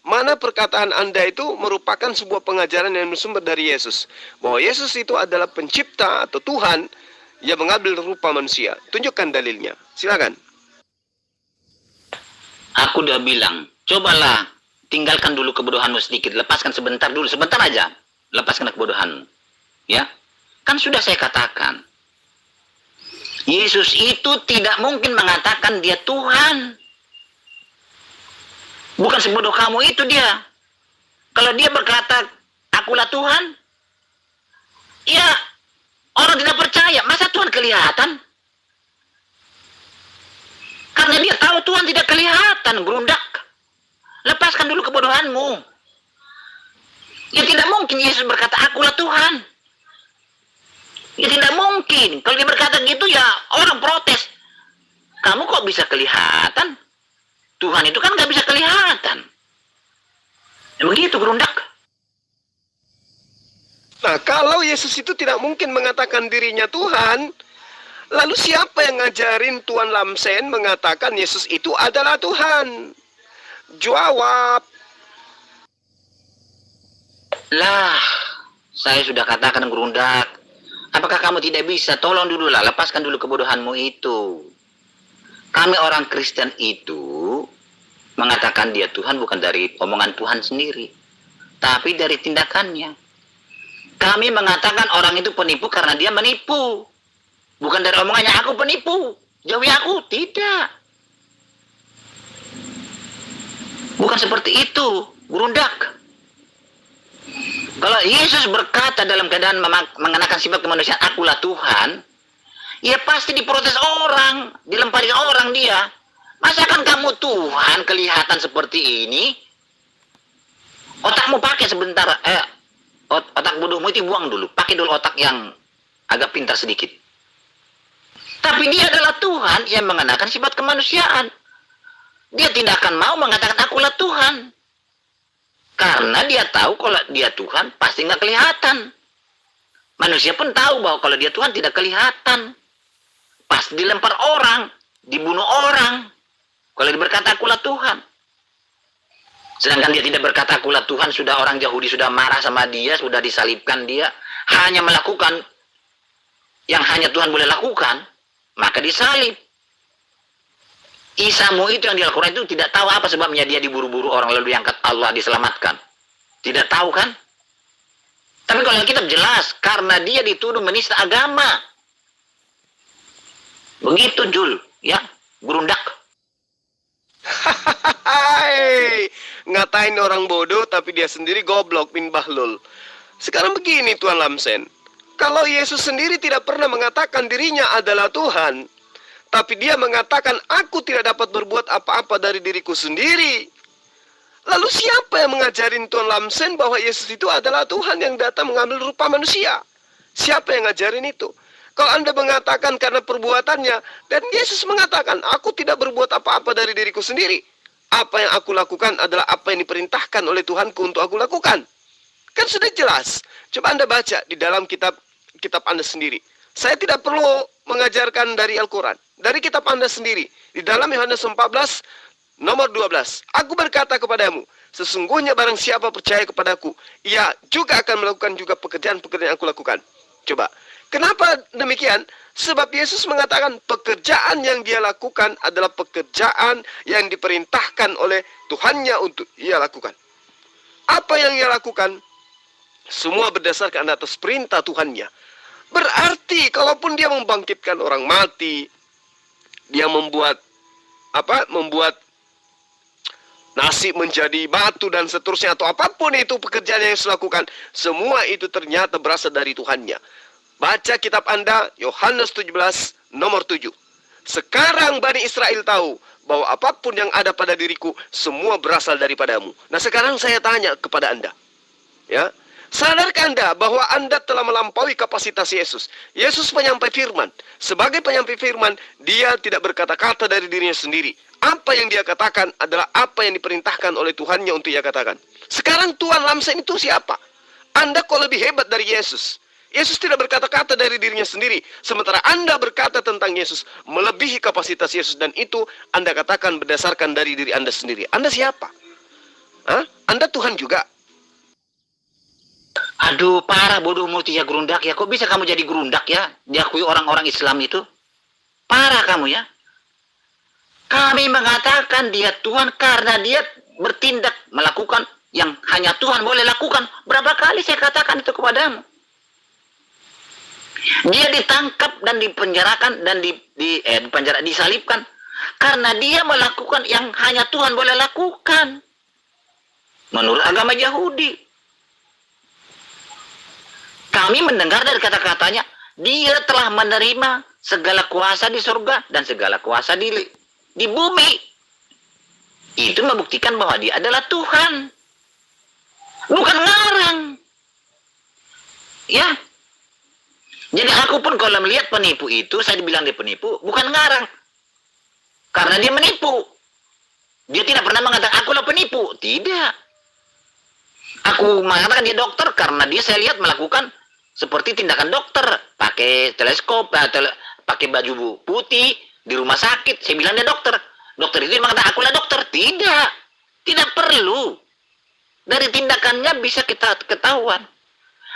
Speaker 2: Mana perkataan Anda itu merupakan sebuah pengajaran yang bersumber dari Yesus. Bahwa Yesus itu adalah pencipta atau Tuhan yang mengambil rupa manusia. Tunjukkan dalilnya. Silakan.
Speaker 1: Aku udah bilang, cobalah tinggalkan dulu kebodohanmu sedikit. Lepaskan sebentar dulu, sebentar aja. Lepaskan kebodohanmu. Ya, kan sudah saya katakan. Yesus itu tidak mungkin mengatakan dia Tuhan. Bukan sebodoh kamu itu dia. Kalau dia berkata, akulah Tuhan, ya orang tidak percaya. Masa Tuhan kelihatan? Karena dia tahu Tuhan tidak kelihatan, gerundak. Lepaskan dulu kebodohanmu. Ya tidak mungkin Yesus berkata, akulah Tuhan. Ya tidak mungkin. Kalau dia berkata gitu ya orang protes. Kamu kok bisa kelihatan? Tuhan itu kan nggak bisa kelihatan. Ya begitu gerundak.
Speaker 2: Nah, kalau Yesus itu tidak mungkin mengatakan dirinya Tuhan, lalu siapa yang ngajarin Tuan Lamsen mengatakan Yesus itu adalah Tuhan? Jawab.
Speaker 1: Lah, saya sudah katakan gerundak. Apakah kamu tidak bisa? Tolong dulu lah, lepaskan dulu kebodohanmu itu. Kami orang Kristen itu mengatakan dia Tuhan bukan dari omongan Tuhan sendiri, tapi dari tindakannya. Kami mengatakan orang itu penipu karena dia menipu. Bukan dari omongannya, aku penipu, jauhi aku. Tidak. Bukan seperti itu, gerundak. Kalau Yesus berkata dalam keadaan mengenakan sifat kemanusiaan, akulah Tuhan, ya pasti diprotes orang, dilempari orang dia. Masakan kamu Tuhan kelihatan seperti ini? Otakmu pakai sebentar, otak bodohmu itu buang dulu. Pakai dulu otak yang agak pintar sedikit. Tapi dia adalah Tuhan yang mengenakan sifat kemanusiaan. Dia tidak akan mau mengatakan akulah Tuhan. Karena dia tahu kalau dia Tuhan pasti nggak kelihatan. Manusia pun tahu bahwa kalau dia Tuhan tidak kelihatan. Pasti dilempar orang, dibunuh orang. Kalau dia berkata akulah Tuhan. Sedangkan dia tidak berkata akulah Tuhan, sudah orang Yahudi sudah marah sama dia, sudah disalibkan dia. Hanya melakukan yang hanya Tuhan boleh lakukan, maka disalib. Isamu itu yang dilakukan itu tidak tahu apa sebabnya dia diburu-buru orang lalu diangkat Allah, diselamatkan. Tidak tahu kan? Tapi kalau Alkitab jelas, karena dia dituduh menista agama. Begitu Jul, ya, gerundak.
Speaker 2: Hai, ngatain orang bodoh tapi dia sendiri goblok bin Bahlul. Sekarang begini Tuan Lamsen, kalau Yesus sendiri tidak pernah mengatakan dirinya adalah Tuhan, tapi dia mengatakan aku tidak dapat berbuat apa-apa dari diriku sendiri. Lalu siapa yang mengajarin Tuan Lamsen bahwa Yesus itu adalah Tuhan yang datang mengambil rupa manusia? Siapa yang ngajarin itu? Kalau Anda mengatakan karena perbuatannya, dan Yesus mengatakan, aku tidak berbuat apa-apa dari diriku sendiri. Apa yang aku lakukan adalah apa yang diperintahkan oleh Tuhanku untuk aku lakukan. Kan sudah jelas. Coba Anda baca di dalam kitab Anda sendiri. Saya tidak perlu mengajarkan dari Al-Quran. Dari kitab Anda sendiri. Di dalam Yohanes 14, nomor 12. Aku berkata kepadamu, sesungguhnya barang siapa percaya kepadaku, ia juga akan melakukan juga pekerjaan-pekerjaan yang aku lakukan. Coba. Kenapa demikian? Sebab Yesus mengatakan pekerjaan yang dia lakukan adalah pekerjaan yang diperintahkan oleh Tuhannya untuk ia lakukan. Apa yang ia lakukan? Semua berdasarkan atas perintah Tuhannya. Berarti kalaupun dia membangkitkan orang mati, dia membuat nasi menjadi batu dan seterusnya, atau apapun itu pekerjaan yang Yesus lakukan, semua itu ternyata berasal dari Tuhannya. Baca kitab Anda, Yohanes 17, nomor 7. Sekarang Bani Israel tahu bahwa apapun yang ada pada diriku, semua berasal daripadamu. Nah sekarang saya tanya kepada Anda. Ya, sadarkah Anda bahwa Anda telah melampaui kapasitas Yesus? Yesus penyampai firman. Sebagai penyampai firman, dia tidak berkata-kata dari dirinya sendiri. Apa yang dia katakan adalah apa yang diperintahkan oleh Tuhannya untuk dia katakan. Sekarang Tuan Lamsen itu siapa? Anda kok lebih hebat dari Yesus? Yesus tidak berkata-kata dari dirinya sendiri. Sementara Anda berkata tentang Yesus melebihi kapasitas Yesus. Dan itu Anda katakan berdasarkan dari diri Anda sendiri. Anda siapa? Hah? Anda Tuhan juga?
Speaker 1: Aduh, parah bodoh multi ya gerundak ya. Kok bisa kamu jadi gerundak ya? Diakui orang-orang Islam itu. Parah kamu ya. Kami mengatakan dia Tuhan karena dia bertindak melakukan yang hanya Tuhan boleh lakukan. Berapa kali saya katakan itu kepadamu? Dia ditangkap dan dipenjarakan dan disalibkan karena dia melakukan yang hanya Tuhan boleh lakukan menurut agama Yahudi. Kami mendengar dari kata-katanya, dia telah menerima segala kuasa di surga dan segala kuasa di bumi. Itu membuktikan bahwa dia adalah Tuhan, bukan ngarang. Ya. Jadi aku pun kalau melihat penipu itu, saya dibilang dia penipu, bukan ngarang. Karena dia menipu. Dia tidak pernah mengatakan akulah penipu. Tidak. Aku mengatakan dia dokter karena dia saya lihat melakukan seperti tindakan dokter. Pakai teleskop, pakai baju putih, di rumah sakit. Saya bilang dia dokter. Dokter itu mengatakan akulah dokter. Tidak. Tidak perlu. Dari tindakannya bisa kita ketahuan.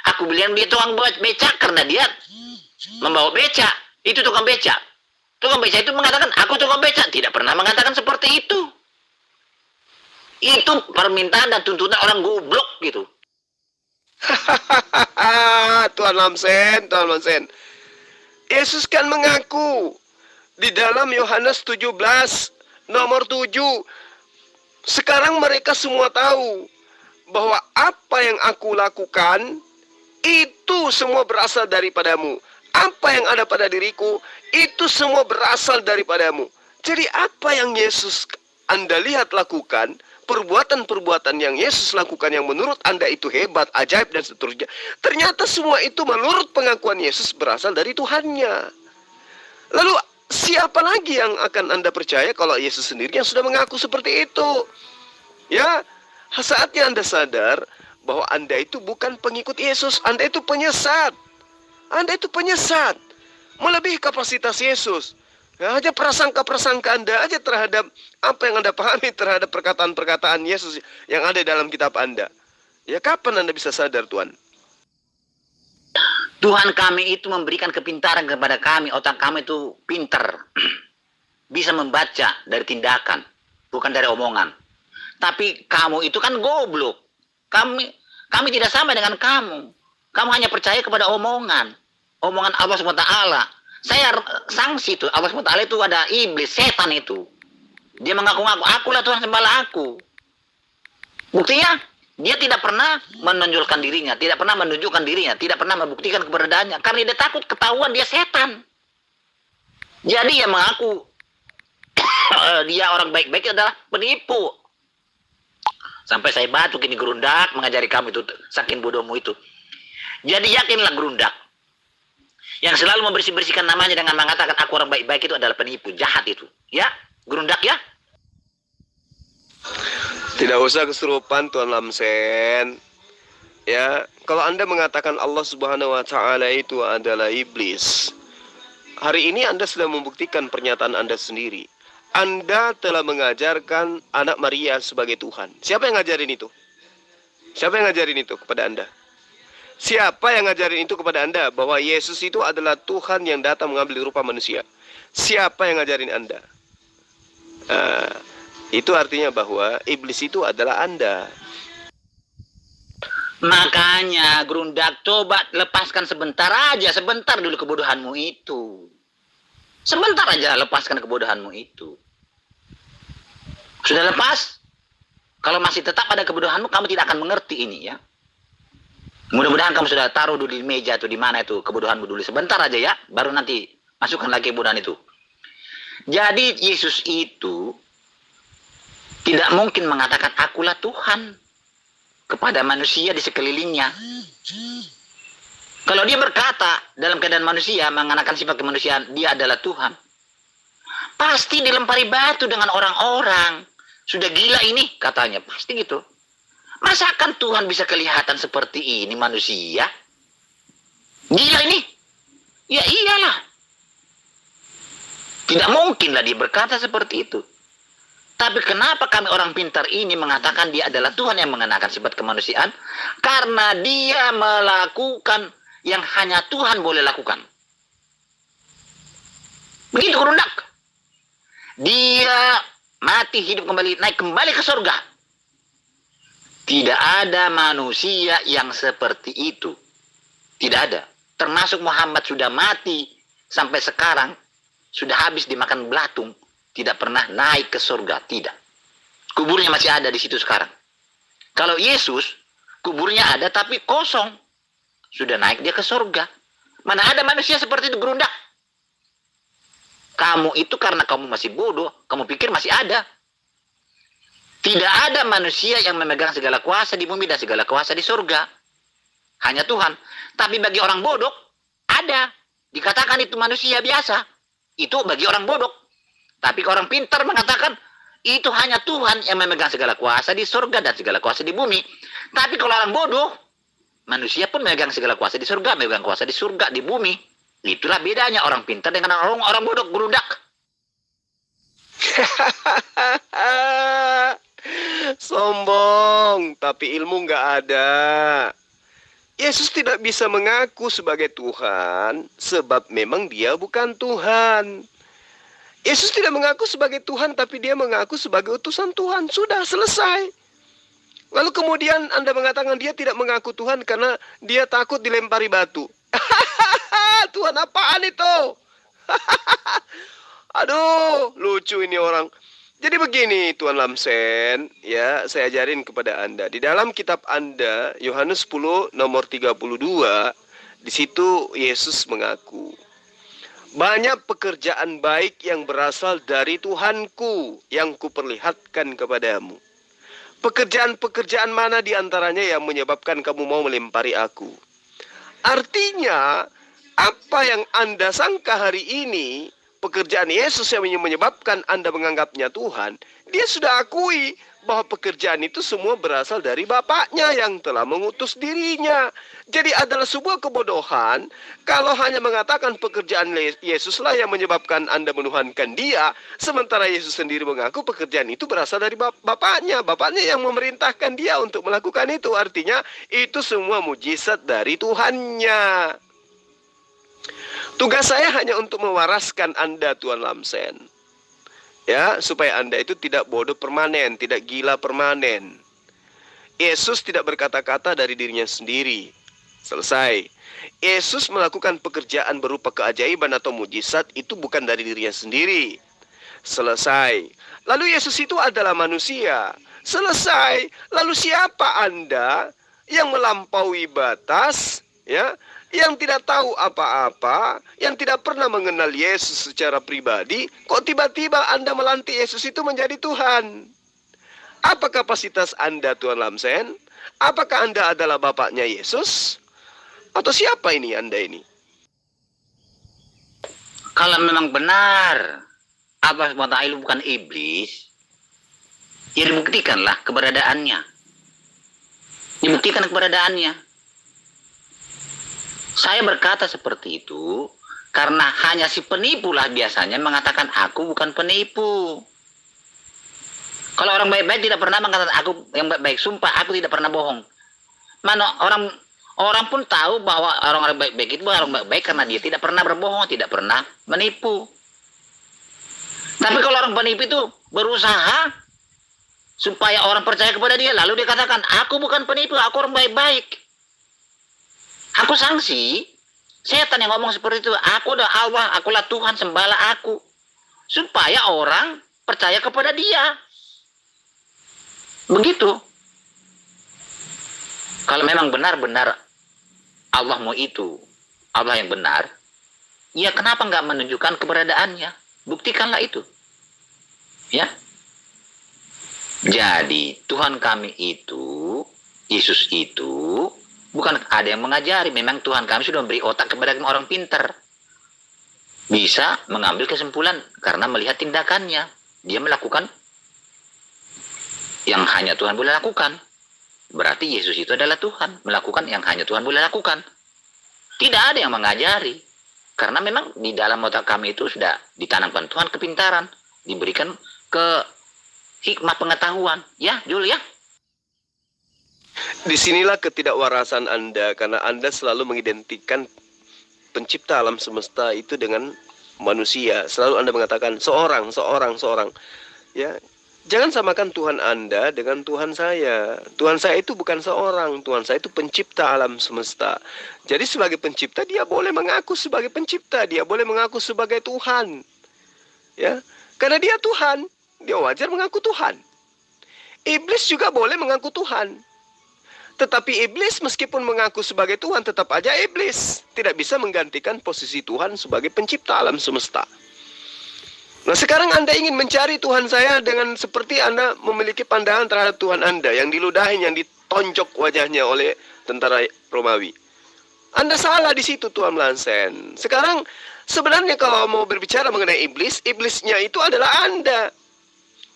Speaker 1: Aku bilang dia tukang becak karena dia membawa becak. Itu tukang becak. Tukang becak itu mengatakan, aku tukang becak. Tidak pernah mengatakan seperti itu. Itu permintaan dan tuntutan orang goblok gitu.
Speaker 2: Tuan Lamsen. Yesus kan mengaku di dalam Yohanes 17, nomor 7. Sekarang mereka semua tahu bahwa apa yang aku lakukan itu semua berasal daripadamu. Apa yang ada pada diriku itu semua berasal daripadamu. Jadi apa yang Yesus Anda lihat lakukan, perbuatan-perbuatan yang Yesus lakukan yang menurut Anda itu hebat, ajaib dan seterusnya, ternyata semua itu menurut pengakuan Yesus berasal dari Tuhannya. Lalu siapa lagi yang akan Anda percaya kalau Yesus sendiri yang sudah mengaku seperti itu? Ya, saatnya Anda sadar bahwa Anda itu bukan pengikut Yesus, Anda itu penyesat. Anda itu penyesat, melebihi kapasitas Yesus. Ya, aja prasangka-prasangka Anda aja terhadap apa yang Anda pahami terhadap perkataan-perkataan Yesus yang ada dalam kitab Anda. Ya, kapan Anda bisa sadar, Tuhan?
Speaker 1: Tuhan kami itu memberikan kepintaran kepada kami, otak kami itu pintar. Bisa membaca dari tindakan, bukan dari omongan. Tapi kamu itu kan goblok. Kami tidak sama dengan kamu. Kamu hanya percaya kepada omongan. Omongan Allah SWT. Saya sanksi itu. Allah SWT itu ada iblis, setan itu. Dia mengaku-ngaku, akulah Tuhan sembahlah aku. Buktinya, dia tidak pernah menonjolkan dirinya, tidak pernah menunjukkan dirinya, tidak pernah membuktikan keberadaannya. Karena dia takut ketahuan dia setan. Jadi yang mengaku dia orang baik-baik adalah penipu. Sampai saya batuk ini gerundak mengajari kamu itu, saking bodohmu itu. Jadi yakinlah gerundak. Yang selalu membersih-bersihkan namanya dengan mengatakan aku orang baik-baik itu adalah penipu, jahat itu. Ya, gerundak ya.
Speaker 2: Tidak usah kesurupan, Tuan Lamsen. Ya, kalau Anda mengatakan Allah Subhanahu wa taala itu adalah iblis, hari ini Anda sudah membuktikan pernyataan Anda sendiri. Anda telah mengajarkan anak Maria sebagai Tuhan. Siapa yang ngajarin itu? Siapa yang ngajarin itu kepada Anda? Siapa yang ngajarin itu kepada Anda? Bahwa Yesus itu adalah Tuhan yang datang mengambil rupa manusia. Siapa yang ngajarin Anda? Itu artinya bahwa iblis itu adalah Anda.
Speaker 1: Makanya gerundak, coba lepaskan sebentar aja, sebentar dulu kebodohanmu itu. Sebentar aja lepaskan kebodohanmu itu. Sudah lepas? Kalau masih tetap ada kebodohanmu, kamu tidak akan mengerti ini ya. Mudah-mudahan kamu sudah taruh dulu di meja atau di mana itu kebodohanmu dulu. Sebentar aja ya, baru nanti masukkan lagi kebodohan itu. Jadi Yesus itu tidak mungkin mengatakan akulah Tuhan kepada manusia di sekelilingnya. Kalau dia berkata dalam keadaan manusia, mengenakan sifat kemanusiaan, dia adalah Tuhan, pasti dilempari batu dengan orang-orang. Sudah gila ini katanya, pasti gitu. Masakan Tuhan bisa kelihatan seperti ini manusia? Gila ini? Ya iyalah. Tidak mungkinlah dia berkata seperti itu. Tapi kenapa kami orang pintar ini mengatakan dia adalah Tuhan yang mengenakan sifat kemanusiaan? Karena dia melakukan yang hanya Tuhan boleh lakukan. Begitu gerundak. Dia mati, hidup kembali, naik kembali ke surga. Tidak ada manusia yang seperti itu. Tidak ada. Termasuk Muhammad sudah mati sampai sekarang, sudah habis dimakan belatung, tidak pernah naik ke surga, tidak. Kuburnya masih ada di situ sekarang. Kalau Yesus, kuburnya ada tapi kosong. Sudah naik dia ke surga. Mana ada manusia seperti itu gerundak. Kamu itu karena kamu masih bodoh, kamu pikir masih ada. Tidak ada manusia yang memegang segala kuasa di bumi dan segala kuasa di surga. Hanya Tuhan. Tapi bagi orang bodoh, ada. Dikatakan itu manusia biasa. Itu bagi orang bodoh. Tapi orang pintar mengatakan, itu hanya Tuhan yang memegang segala kuasa di surga dan segala kuasa di bumi. Tapi kalau orang bodoh, manusia pun memegang segala kuasa di surga, memegang kuasa di surga, di bumi. Itulah bedanya orang pintar dengan orang bodoh gerundak.
Speaker 2: Sombong, tapi ilmu nggak ada. Yesus tidak bisa mengaku sebagai Tuhan, sebab memang dia bukan Tuhan. Yesus tidak mengaku sebagai Tuhan, tapi dia mengaku sebagai utusan Tuhan. Sudah selesai. Lalu kemudian Anda mengatakan dia tidak mengaku Tuhan karena dia takut dilempari batu. Tuhan apaan itu? Aduh, lucu ini orang. Jadi begini Tuan Lamsen, ya saya ajarin kepada Anda. Di dalam kitab Anda, Yohanes 10 nomor 32, di situ Yesus mengaku, banyak pekerjaan baik yang berasal dari Tuhanku yang kuperlihatkan kepadamu. Pekerjaan-pekerjaan mana di antaranya yang menyebabkan kamu mau melempari aku? Artinya, apa yang Anda sangka hari ini, pekerjaan Yesus yang menyebabkan Anda menganggapnya Tuhan, dia sudah akui bahwa pekerjaan itu semua berasal dari Bapaknya yang telah mengutus dirinya. Jadi adalah sebuah kebodohan kalau hanya mengatakan pekerjaan Yesuslah yang menyebabkan Anda menuhankan dia, sementara Yesus sendiri mengaku pekerjaan itu berasal dari Bapaknya. Bapaknya yang memerintahkan dia untuk melakukan itu. Artinya itu semua mujizat dari Tuhannya. Tugas saya hanya untuk mewaraskan Anda, Tuan Lamsen. Ya, supaya Anda itu tidak bodoh permanen, tidak gila permanen. Yesus tidak berkata-kata dari dirinya sendiri. Selesai. Yesus melakukan pekerjaan berupa keajaiban atau mujizat itu bukan dari dirinya sendiri. Selesai. Lalu Yesus itu adalah manusia. Selesai. Lalu siapa Anda yang melampaui batas, ya? Yang tidak tahu apa-apa, yang tidak pernah mengenal Yesus secara pribadi, kok tiba-tiba Anda melantik Yesus itu menjadi Tuhan? Apa kapasitas Anda, Tuan Lamsen? Apakah Anda adalah bapaknya Yesus? Atau siapa ini Anda ini?
Speaker 1: Kalau memang benar Abbas Muta'il bukan iblis, ya dibuktikanlah keberadaannya. Dibuktikan keberadaannya. Saya berkata seperti itu karena hanya si penipu lah biasanya mengatakan aku bukan penipu. Kalau orang baik-baik tidak pernah mengatakan aku yang baik-baik, sumpah aku tidak pernah bohong. Mana orang pun tahu bahwa orang-orang baik-baik itu orang baik-baik karena dia tidak pernah berbohong, tidak pernah menipu. Tapi kalau orang penipu itu berusaha supaya orang percaya kepada dia, lalu dia katakan aku bukan penipu, aku orang baik-baik. Aku sanksi, setan yang ngomong seperti itu, aku adalah Allah, akulah Tuhan, sembahlah aku. Supaya orang percaya kepada dia. Begitu. Kalau memang benar-benar Allahmu itu, Allah yang benar, ya kenapa nggak menunjukkan keberadaannya? Buktikanlah itu. Ya. Jadi, Tuhan kami itu, Yesus itu, bukan ada yang mengajari, memang Tuhan kami sudah memberi otak kepada orang pintar. Bisa mengambil kesimpulan karena melihat tindakannya. Dia melakukan yang hanya Tuhan boleh lakukan. Berarti Yesus itu adalah Tuhan, melakukan yang hanya Tuhan boleh lakukan. Tidak ada yang mengajari. Karena memang di dalam otak kami itu sudah ditanamkan Tuhan kepintaran, diberikan ke hikmah pengetahuan. Ya, Jul ya.
Speaker 2: Disinilah ketidakwarasan Anda, karena Anda selalu mengidentikan pencipta alam semesta itu dengan manusia. Selalu Anda mengatakan seorang. Ya, jangan samakan Tuhan Anda dengan Tuhan saya. Tuhan saya itu bukan seorang, Tuhan saya itu pencipta alam semesta. Jadi sebagai pencipta dia boleh mengaku sebagai pencipta, dia boleh mengaku sebagai Tuhan. Ya, karena dia Tuhan, dia wajar mengaku Tuhan. Iblis juga boleh mengaku Tuhan. Tetapi iblis meskipun mengaku sebagai Tuhan tetap aja iblis. Tidak bisa menggantikan posisi Tuhan sebagai pencipta alam semesta. Nah sekarang Anda ingin mencari Tuhan saya dengan seperti Anda memiliki pandangan terhadap Tuhan Anda yang diludahin, yang ditonjok wajahnya oleh tentara Romawi. Anda salah di situ Tuan Lamsen. Sekarang sebenarnya kalau mau berbicara mengenai iblis, iblisnya itu adalah Anda.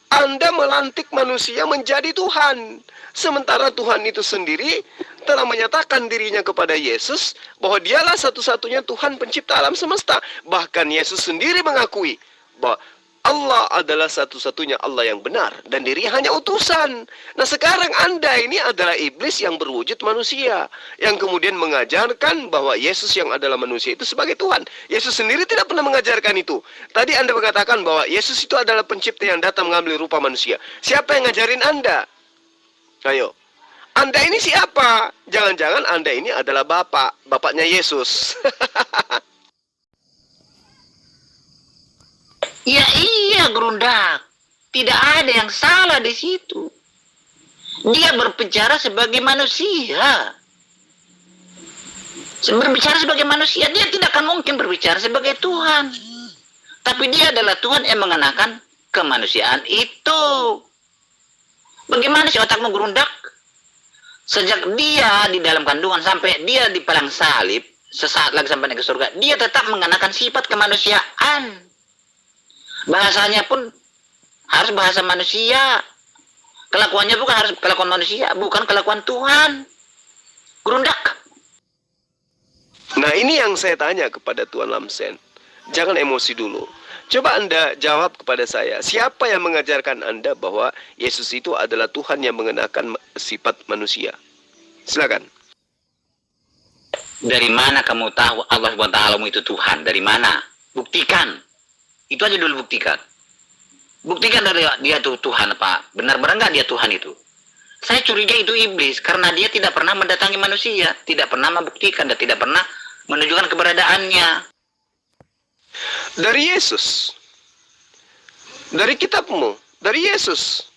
Speaker 2: Anda melantik manusia menjadi Tuhan. Sementara Tuhan itu sendiri telah menyatakan dirinya kepada Yesus bahwa dialah satu-satunya Tuhan pencipta alam semesta. Bahkan Yesus sendiri mengakui bahwa Allah adalah satu-satunya Allah yang benar dan dirinya hanya utusan. Nah sekarang Anda ini adalah iblis yang berwujud manusia, yang kemudian mengajarkan bahwa Yesus yang adalah manusia itu sebagai Tuhan. Yesus sendiri tidak pernah mengajarkan itu. Tadi Anda mengatakan bahwa Yesus itu adalah pencipta yang datang mengambil rupa manusia. Siapa yang ngajarin Anda? Ayo, Anda ini siapa? Jangan-jangan Anda ini adalah bapaknya Yesus.
Speaker 1: Ya iya gerundak. Tidak ada yang salah di situ. Dia berbicara sebagai manusia. Berbicara sebagai manusia, dia tidak akan mungkin berbicara sebagai Tuhan. Tapi dia adalah Tuhan yang mengenakan kemanusiaan itu. Bagaimana sih otakmu gerundak? Sejak dia di dalam kandungan sampai dia di palang salib, sesaat lagi sampai naik ke surga, dia tetap mengenakan sifat kemanusiaan. Bahasanya pun harus bahasa manusia. Kelakuannya bukan harus kelakuan manusia, bukan kelakuan Tuhan. Gerundak.
Speaker 2: Nah, ini yang saya tanya kepada Tuan Lamsen. Jangan emosi dulu. Coba Anda jawab kepada saya. Siapa yang mengajarkan Anda bahwa Yesus itu adalah Tuhan yang mengenakan sifat manusia? Silakan.
Speaker 1: Dari mana kamu tahu Allah SWT itu Tuhan? Dari mana? Buktikan. Itu aja dulu buktikan. Buktikan dari dia tuh Tuhan apa? Benar-benar nggak dia Tuhan itu? Saya curiga itu iblis karena dia tidak pernah mendatangi manusia, tidak pernah membuktikan dan tidak pernah menunjukkan keberadaannya.
Speaker 2: Dari Yesus. Dari kitabmu, dari Yesus.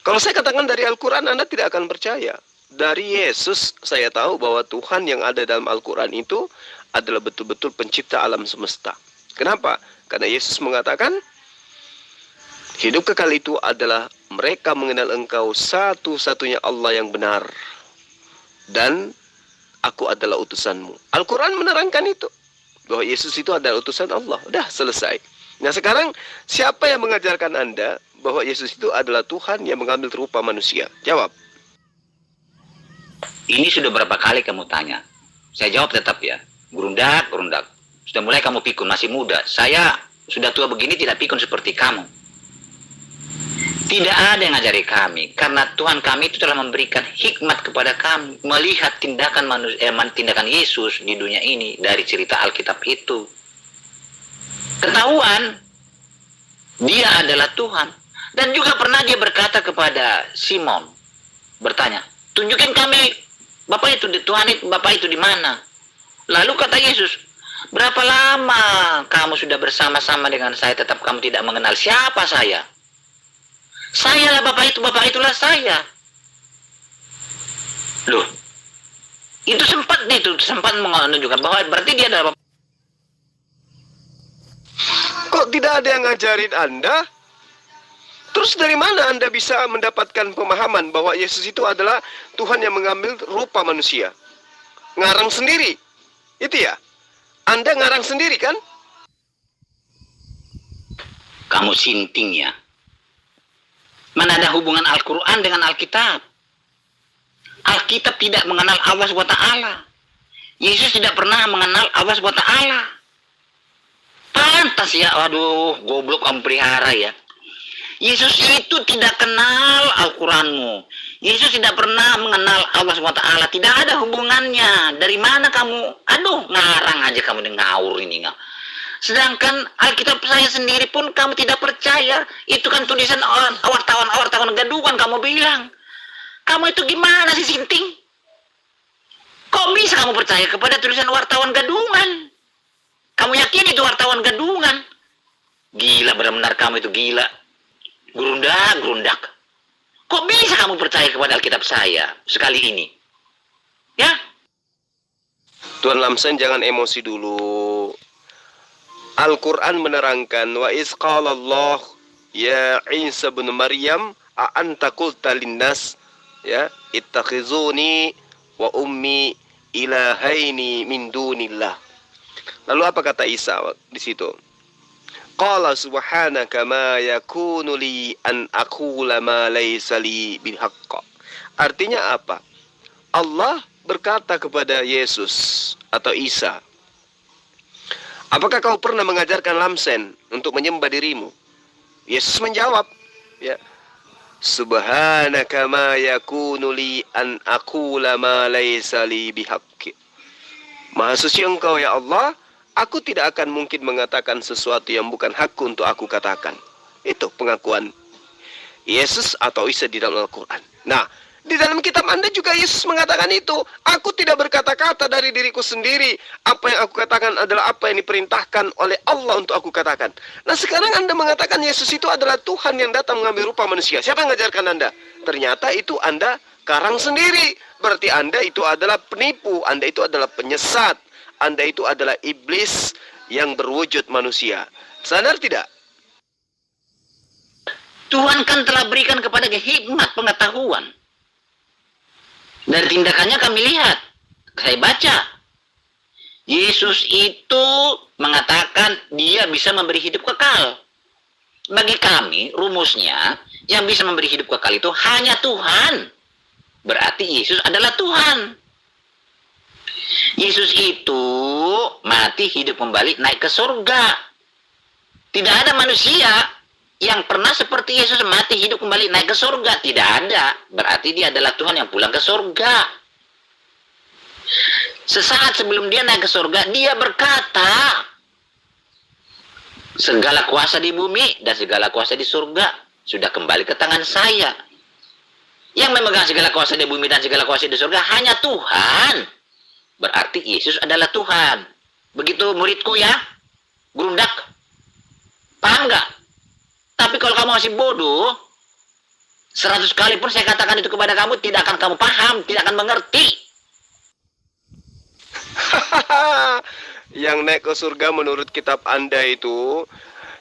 Speaker 2: Kalau saya katakan dari Al-Quran, Anda tidak akan percaya. Dari Yesus saya tahu bahwa Tuhan yang ada dalam Al-Quran itu adalah betul-betul pencipta alam semesta. Kenapa? Karena Yesus mengatakan hidup kekal itu adalah mereka mengenal Engkau satu-satunya Allah yang benar. Dan aku adalah utusanmu. Al-Quran menerangkan itu. Bahwa Yesus itu adalah utusan Allah. Udah selesai. Nah sekarang siapa yang mengajarkan Anda bahwa Yesus itu adalah Tuhan yang mengambil rupa manusia? Jawab.
Speaker 1: Ini sudah berapa kali kamu tanya? Saya jawab tetap ya. Gerundak, gerundak. Sudah mulai kamu pikun, masih muda. Saya sudah tua begini tidak pikun seperti kamu. Tidak ada yang ngajari kami. Karena Tuhan kami itu telah memberikan hikmat kepada kami. Melihat tindakan tindakan Yesus di dunia ini. Dari cerita Alkitab itu. Ketahuan. Dia adalah Tuhan. Dan juga pernah dia berkata kepada Simon. Bertanya. Tunjukin kami. Bapak itu, Tuhan itu, Bapak itu di mana? Lalu kata Yesus. Berapa lama kamu sudah bersama-sama dengan saya. Tetap kamu tidak mengenal siapa saya. Saya lah Bapak itulah saya. Loh, itu sempat menunjukkan bahwa berarti dia adalah Bapak.
Speaker 2: Kok tidak ada yang ngajarin Anda? Terus dari mana Anda bisa mendapatkan pemahaman bahwa Yesus itu adalah Tuhan yang mengambil rupa manusia? Ngarang sendiri. Itu ya? Anda ngarang sendiri kan?
Speaker 1: Kamu sinting ya. Mana ada hubungan Al-Quran dengan Alkitab? Alkitab tidak mengenal Allah SWT. Yesus tidak pernah mengenal Allah SWT. Pantas ya, waduh, goblok kamu pelihara ya. Yesus itu tidak kenal Al-Quranmu. Yesus tidak pernah mengenal Allah SWT. Tidak ada hubungannya. Dari mana kamu? Aduh, ngarang aja kamu dengan ngawur ini. Sedangkan Alkitab saya sendiri pun kamu tidak percaya. Itu kan tulisan wartawan gaduhan kamu bilang. Kamu itu gimana sih sinting? Kok bisa kamu percaya kepada tulisan wartawan gadungan? Kamu yakin itu wartawan gadungan? Gila, benar-benar kamu itu gila. Gerundak. Kok bisa kamu percaya kepada Alkitab saya sekali ini? Ya?
Speaker 2: Tuan Lamsen jangan emosi dulu. Al-Quran menerangkan wa iz qala Allah ya Isa bin Maryam a anta qulta linnas ya ittakhizuni wa ummi ilahaini min dunillah. Lalu apa kata Isa di situ? Qala subhanaka ma yakunu li an aqula ma laysa li bil haqq. Artinya apa? Allah berkata kepada Yesus atau Isa, apakah kau pernah mengajarkan Lamsen untuk menyembah dirimu? Yesus menjawab, ya, subhanaka ma yakunu li an aqula ma laysa li bihaqqi. Maha suci Engkau ya Allah, aku tidak akan mungkin mengatakan sesuatu yang bukan hakku untuk aku katakan. Itu pengakuan Yesus atau Isa di dalam Al-Quran. Nah, Di dalam kitab Anda juga Yesus mengatakan itu. Aku tidak berkata-kata dari diriku sendiri. Apa yang aku katakan adalah apa yang diperintahkan oleh Allah untuk aku katakan. Nah sekarang Anda mengatakan Yesus itu adalah Tuhan yang datang mengambil rupa manusia. Siapa yang mengajarkan Anda? Ternyata itu Anda karang sendiri. Berarti Anda itu adalah penipu. Anda itu adalah penyesat. Anda itu adalah iblis yang berwujud manusia. Sadar tidak?
Speaker 1: Tuhan kan telah berikan kepada hikmat pengetahuan. Dari tindakannya kami lihat, saya baca. Yesus itu mengatakan dia bisa memberi hidup kekal. Bagi kami, rumusnya, yang bisa memberi hidup kekal itu hanya Tuhan. Berarti Yesus adalah Tuhan. Yesus itu mati, hidup kembali, naik ke surga. Tidak ada manusia yang pernah seperti Yesus mati, hidup kembali, naik ke surga. Tidak ada. Berarti dia adalah Tuhan yang pulang ke surga. Sesaat sebelum dia naik ke surga, dia berkata, segala kuasa di bumi dan segala kuasa di surga sudah kembali ke tangan saya. Yang memegang segala kuasa di bumi dan segala kuasa di surga hanya Tuhan. Berarti Yesus adalah Tuhan. Begitu muridku ya, Grundak. Paham nggak? Tapi kalau kamu masih bodoh, 100 kali pun saya katakan itu kepada kamu, tidak akan kamu paham, tidak akan mengerti.
Speaker 2: Yang naik ke surga menurut kitab Anda itu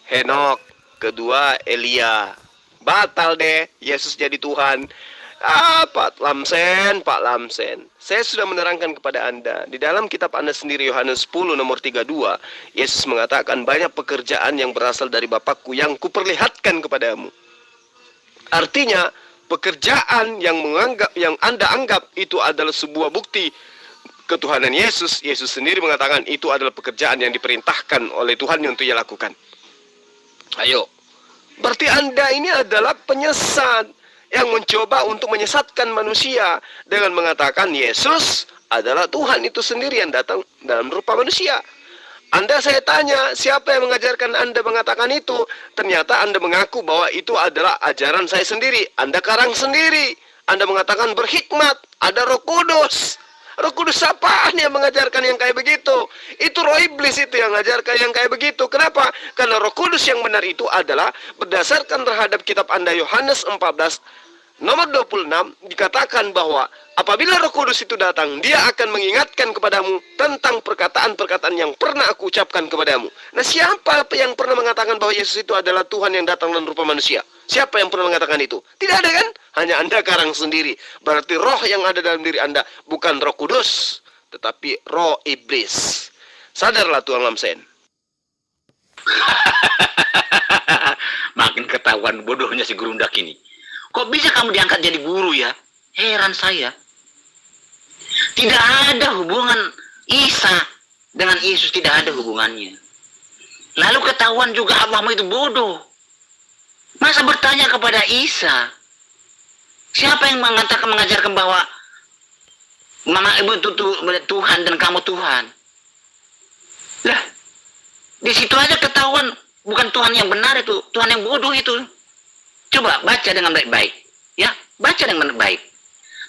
Speaker 2: Henok, kedua Elia. Batal deh Yesus jadi Tuhan. Pak Lamsen. Saya sudah menerangkan kepada Anda. Di dalam kitab Anda sendiri Yohanes 10 nomor 32, Yesus mengatakan banyak pekerjaan yang berasal dari Bapakku yang kuperlihatkan kepadamu. Artinya, pekerjaan yang Anda anggap itu adalah sebuah bukti ketuhanan Yesus. Yesus sendiri mengatakan itu adalah pekerjaan yang diperintahkan oleh Tuhan untuk ia lakukan. Ayo. Berarti Anda ini adalah penyesat yang mencoba untuk menyesatkan manusia dengan mengatakan Yesus adalah Tuhan itu sendiri yang datang dalam rupa manusia. Anda saya tanya, siapa yang mengajarkan Anda mengatakan itu? Ternyata Anda mengaku bahwa itu adalah ajaran saya sendiri. Anda karang sendiri. Anda mengatakan berhikmat, ada Roh Kudus. Roh Kudus apaan yang mengajarkan yang kayak begitu? Itu roh iblis itu yang mengajarkan yang kayak begitu. Kenapa? Karena Roh Kudus yang benar itu adalah berdasarkan terhadap kitab Anda Yohanes 14 nomor 26 dikatakan bahwa apabila Roh Kudus itu datang, dia akan mengingatkan kepadamu tentang perkataan-perkataan yang pernah aku ucapkan kepadamu. Nah, siapa yang pernah mengatakan bahwa Yesus itu adalah Tuhan yang datang dalam rupa manusia? Siapa yang pernah mengatakan itu? Tidak ada kan? Hanya Anda karang sendiri. Berarti roh yang ada dalam diri Anda bukan Roh Kudus, tetapi roh iblis. Sadarlah Tuan Lamsen.
Speaker 1: Makin ketahuan bodohnya si Grundak ini. Kok bisa kamu diangkat jadi guru ya? Heran saya. Tidak ada hubungan Isa dengan Yesus, tidak ada hubungannya. Lalu ketahuan juga Allahmu itu bodoh. Masa bertanya kepada Isa? Siapa yang mengajarkan bahwa Mama Ibu itu Tuhan dan kamu Tuhan? Lah, di situ aja ketahuan bukan Tuhan yang benar itu, Tuhan yang bodoh itu. Coba baca dengan baik-baik, ya, baca dengan baik.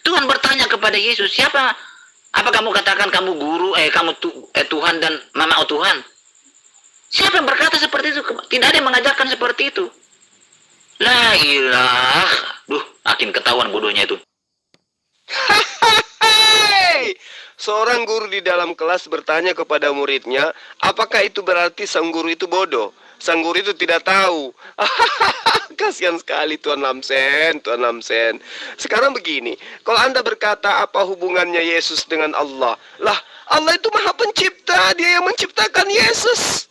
Speaker 1: Tuhan bertanya kepada Yesus, siapa? Apa kamu katakan kamu guru, kamu Tuhan dan Mama Tuhan? Siapa yang berkata seperti itu? Tidak ada yang mengajarkan seperti itu. La ilah, makin ketahuan bodohnya itu.
Speaker 2: Seorang guru di dalam kelas bertanya kepada muridnya, apakah itu berarti sang guru itu bodoh? Sang guru itu tidak tahu. Kasihan sekali Tuan Lamsen, Tuan Lamsen. Sekarang begini, kalau Anda berkata apa hubungannya Yesus dengan Allah? Lah, Allah itu Maha Pencipta, Dia yang menciptakan Yesus.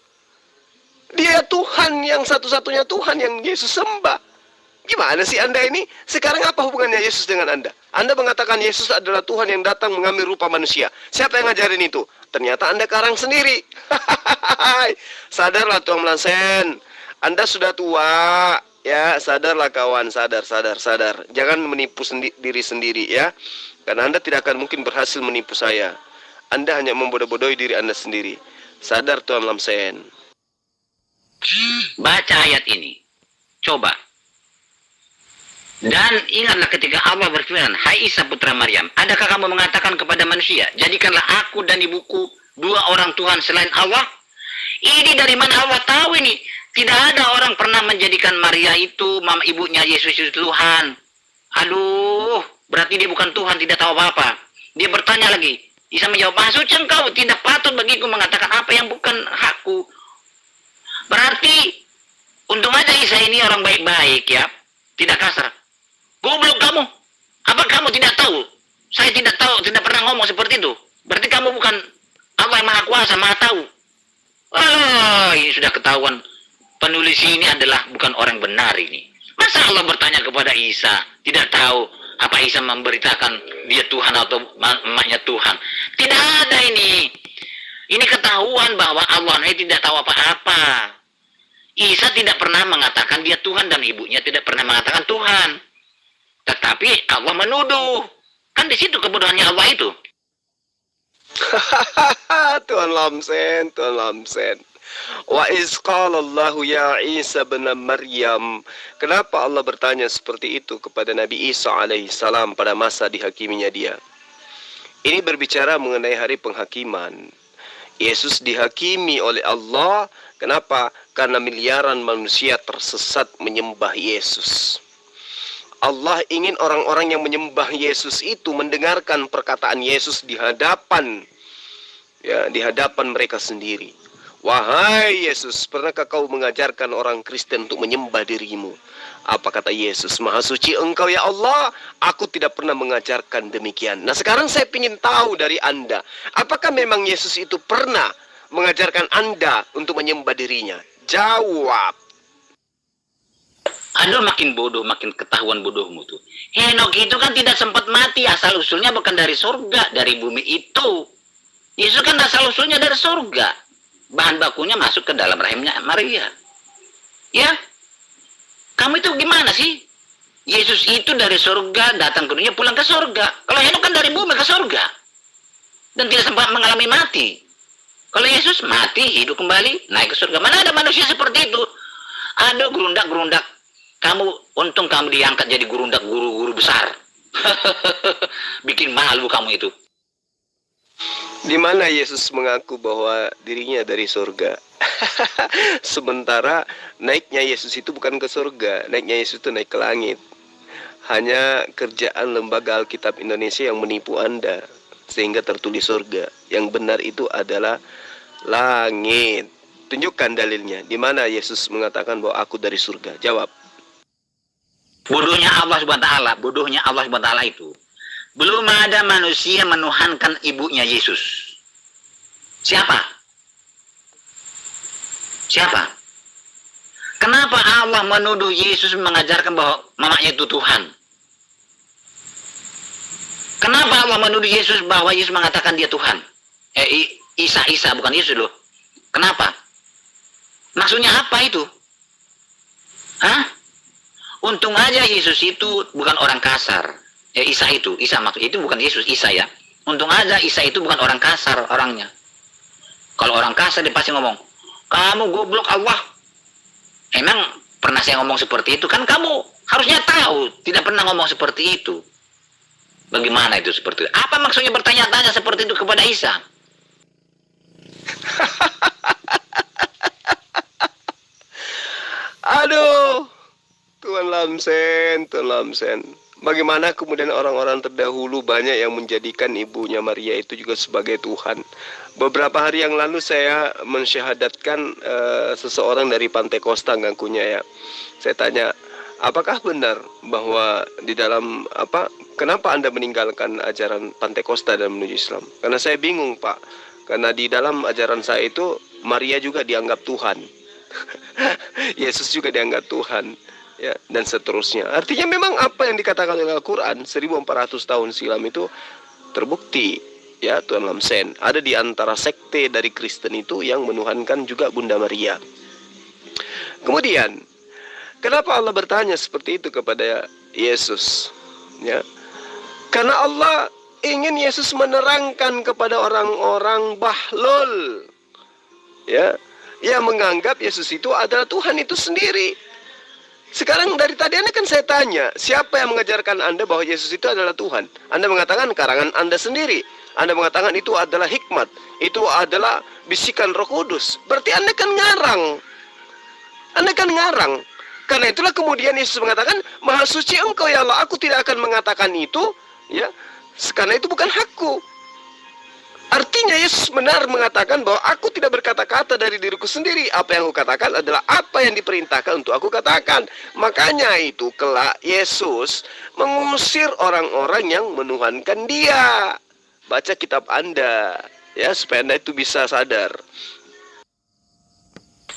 Speaker 2: Dia Tuhan yang satu-satunya Tuhan yang Yesus sembah. Gimana sih Anda ini? Sekarang apa hubungannya Yesus dengan Anda? Anda mengatakan Yesus adalah Tuhan yang datang mengambil rupa manusia. Siapa yang ngajarin itu? Ternyata Anda karang sendiri. Sadarlah Tuan Lamsen. Anda sudah tua. Ya, sadarlah kawan. Sadar. Jangan menipu diri sendiri ya. Karena Anda tidak akan mungkin berhasil menipu saya. Anda hanya membodoh-bodohi diri Anda sendiri. Sadar Tuan Lamsen.
Speaker 1: Baca ayat ini. Coba. Dan ingatlah ketika Allah berfirman, "Hai Isa putra Maryam, adakah kamu mengatakan kepada manusia, jadikanlah aku dan ibuku dua orang Tuhan selain Allah?" Ini dari mana Allah tahu ini? Tidak ada orang pernah menjadikan Maria itu, mama ibunya Yesus itu Tuhan. Aduh, berarti dia bukan Tuhan, tidak tahu apa-apa. Dia bertanya lagi. Isa menjawab, "Maha suci engkau, tidak patut bagiku mengatakan apa yang bukan hakku." Berarti, untung aja Isa ini orang baik-baik ya, tidak kasar. "Goblok kamu, apa kamu tidak tahu? Saya tidak tahu, tidak pernah ngomong seperti itu. Berarti kamu bukan Allah yang maha kuasa, maha tahu." Oh, ini sudah ketahuan. Penulis ini adalah bukan orang benar ini. Masa Allah bertanya kepada Isa, tidak tahu apa Isa memberitakan dia Tuhan atau emaknya Tuhan. Tidak ada ini. Ini ketahuan bahwa Allah ini tidak tahu apa-apa. Isa tidak pernah mengatakan dia Tuhan dan ibunya tidak pernah mengatakan Tuhan. Tetapi Allah menuduh. Kan di situ kebodohannya Allah itu.
Speaker 2: Tuhan Lamsen, Tuhan Lamsen. Wa iz qala Allahu ya Isa bin Maryam. Kenapa Allah bertanya seperti itu kepada Nabi Isa alaihissalam pada masa dihakiminya dia? Ini berbicara mengenai hari penghakiman. Yesus dihakimi oleh Allah. Kenapa? Karena miliaran manusia tersesat menyembah Yesus. Allah ingin orang-orang yang menyembah Yesus itu mendengarkan perkataan Yesus di hadapan mereka sendiri. "Wahai Yesus, pernahkah kau mengajarkan orang Kristen untuk menyembah dirimu?" Apa kata Yesus? "Maha suci engkau ya Allah, aku tidak pernah mengajarkan demikian." Nah sekarang saya ingin tahu dari Anda, apakah memang Yesus itu pernah mengajarkan Anda untuk menyembah dirinya? Jawab.
Speaker 1: Aduh, makin bodoh, makin ketahuan bodohmu tuh. Henok itu kan tidak sempat mati, asal usulnya bukan dari surga, dari bumi itu. Yesus kan asal usulnya dari surga. Bahan bakunya masuk ke dalam rahimnya Maria. Ya, kamu itu gimana sih? Yesus itu dari surga, datang ke dunia, pulang ke surga. Kalau Henok kan dari bumi ke surga. Dan tidak sempat mengalami mati. Kalau Yesus mati, hidup kembali, naik ke surga. Mana ada manusia seperti itu? Aduh, gerundak-gerundak. Untung kamu diangkat jadi gerundak guru-guru besar. Bikin malu kamu itu.
Speaker 2: Di mana Yesus mengaku bahwa dirinya dari surga? Sementara naiknya Yesus itu bukan ke surga, naiknya Yesus itu naik ke langit. Hanya kerjaan Lembaga Alkitab Indonesia yang menipu Anda sehingga tertulis surga. Yang benar itu adalah langit. Tunjukkan dalilnya. Di mana Yesus mengatakan bahwa aku dari surga? Jawab.
Speaker 1: Bodohnya Allah SWT, bodohnya Allah SWT itu. Belum ada manusia menuhankan ibunya Yesus. Siapa? Siapa? Kenapa Allah menuduh Yesus mengajarkan bahwa mamanya itu Tuhan? Kenapa Allah menuduh Yesus bahwa Yesus mengatakan dia Tuhan? Isa bukan Yesus loh. Kenapa? Maksudnya apa itu? Hah? Untung aja Yesus itu bukan orang kasar. Isa maksud itu bukan Yesus, Isa ya. Untung aja Isa itu bukan orang kasar orangnya. Kalau orang kasar dia pasti ngomong, "Kamu goblok Allah." Emang pernah saya ngomong seperti itu? Kan kamu harusnya tahu, tidak pernah ngomong seperti itu. Bagaimana itu seperti itu? Apa maksudnya bertanya-tanya seperti itu kepada Isa?
Speaker 2: Aduh, Tuhan Lamsen. Bagaimana kemudian orang-orang terdahulu banyak yang menjadikan ibunya Maria itu juga sebagai Tuhan. Beberapa hari yang lalu saya mensyahadatkan seseorang dari Pantai Kosta ngakunya ya. Saya tanya, apakah benar bahwa di dalam kenapa Anda meninggalkan ajaran Pantai Kosta dan menuju Islam? Karena saya bingung Pak, karena di dalam ajaran saya itu Maria juga dianggap Tuhan. Yesus juga dianggap Tuhan. Ya, dan seterusnya. Artinya memang apa yang dikatakan oleh Al-Quran 1400 tahun silam itu terbukti. Ya, Tuhan Lamsen. Ada di antara sekte dari Kristen itu yang menuhankan juga Bunda Maria. Kemudian, kenapa Allah bertanya seperti itu kepada Yesus? Ya, karena Allah ingin Yesus menerangkan kepada orang-orang bahlul. Ya, yang menganggap Yesus itu adalah Tuhan itu sendiri. Sekarang dari tadi Anda kan saya tanya, siapa yang mengajarkan Anda bahwa Yesus itu adalah Tuhan? Anda mengatakan karangan Anda sendiri. Anda mengatakan itu adalah hikmat, itu adalah bisikan Roh Kudus. Berarti Anda kan ngarang. Anda kan ngarang. Karena itulah kemudian Yesus mengatakan, Maha suci Engkau ya Allah, aku tidak akan mengatakan itu, ya, karena itu bukan hakku. Artinya Yesus benar mengatakan bahwa aku tidak berkata-kata dari diriku sendiri. Apa yang aku katakan adalah apa yang diperintahkan untuk aku katakan. Makanya itu kelak Yesus mengusir orang-orang yang menuhankan Dia. Baca kitab Anda, ya, supaya Anda itu bisa sadar.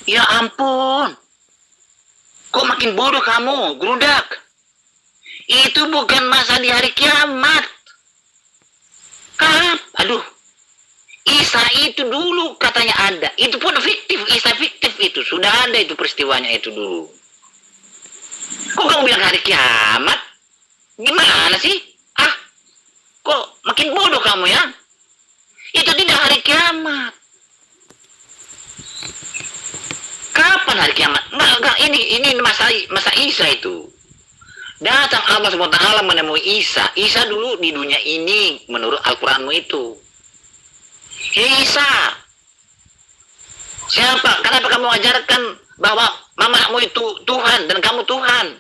Speaker 1: Ya ampun. Kok makin bodoh kamu, Gerundak? Itu bukan masa di hari kiamat. Aduh. Isa itu dulu katanya ada. Itu pun fiktif, Isa fiktif itu. Sudah ada itu peristiwanya itu dulu. Kok kamu bilang hari kiamat? Gimana sih? Kok makin bodoh kamu ya? Itu tidak hari kiamat. Kapan hari kiamat? Enggak, ini masa Isa itu. Datang Allah SWT menemui Isa. Isa dulu di dunia ini menurut Al-Quranmu itu. Isa, siapa? Kenapa kamu ajarkan bahwa mamamu itu Tuhan dan kamu Tuhan?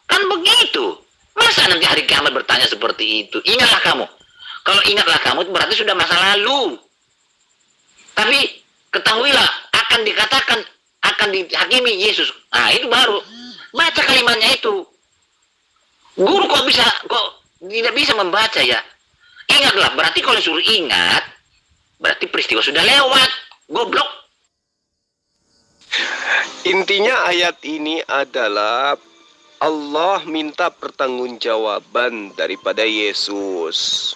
Speaker 1: Kan begitu. Masa nanti hari kiamat bertanya seperti itu? Ingatlah kamu. Kalau ingatlah kamu berarti sudah masa lalu. Tapi ketahuilah akan dikatakan, akan dihakimi Yesus. Nah itu baru. Baca kalimatnya itu. Guru kok tidak bisa membaca ya? Ingatlah, berarti kalau suruh ingat, berarti peristiwa sudah lewat. Goblok.
Speaker 2: Intinya ayat ini adalah Allah minta pertanggungjawaban daripada Yesus.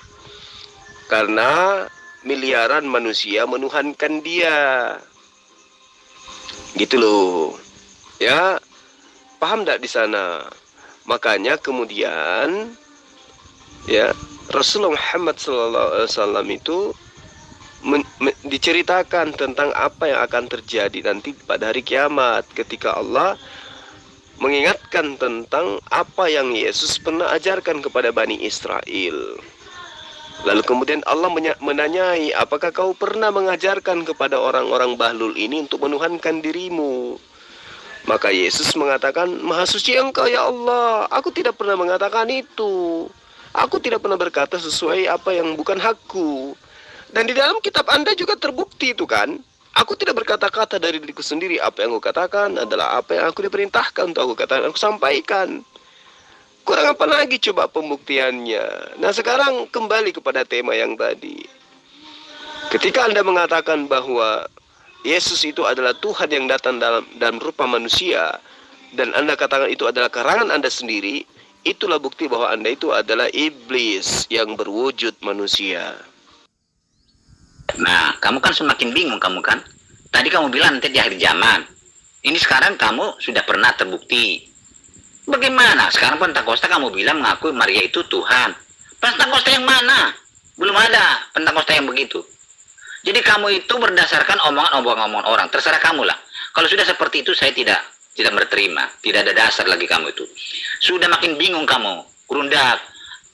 Speaker 2: Karena miliaran manusia menuhankan Dia. Gitu loh. Ya, paham enggak di sana? Makanya kemudian ya, Rasulullah Muhammad SAW itu diceritakan tentang apa yang akan terjadi nanti pada hari kiamat, ketika Allah mengingatkan tentang apa yang Yesus pernah ajarkan kepada Bani Israel. Lalu kemudian Allah menanyai, apakah kau pernah mengajarkan kepada orang-orang bahlul ini untuk menuhankan dirimu? Maka Yesus mengatakan, Maha suci Engkau ya Allah, aku tidak pernah mengatakan itu. Aku tidak pernah berkata sesuai apa yang bukan hakku. Dan di dalam kitab Anda juga terbukti itu kan. Aku tidak berkata-kata dari diriku sendiri. Apa yang aku katakan adalah apa yang aku diperintahkan untuk aku katakan, aku sampaikan. Kurang apa lagi coba pembuktiannya. Nah sekarang kembali kepada tema yang tadi. Ketika Anda mengatakan bahwa Yesus itu adalah Tuhan yang datang dalam rupa manusia, dan Anda katakan itu adalah karangan Anda sendiri, itulah bukti bahwa Anda itu adalah iblis yang berwujud manusia.
Speaker 1: Nah, kamu kan semakin bingung kamu kan. Tadi kamu bilang nanti di akhir zaman. Ini sekarang kamu sudah pernah terbukti. Bagaimana? Sekarang Pentakosta kamu bilang mengakui Maria itu Tuhan. Pentakosta yang mana? Belum ada Pentakosta yang begitu. Jadi kamu itu berdasarkan omongan orang. Terserah kamu lah. Kalau sudah seperti itu saya tidak berterima. Tidak ada dasar lagi kamu itu. Sudah makin bingung kamu. Gerundak.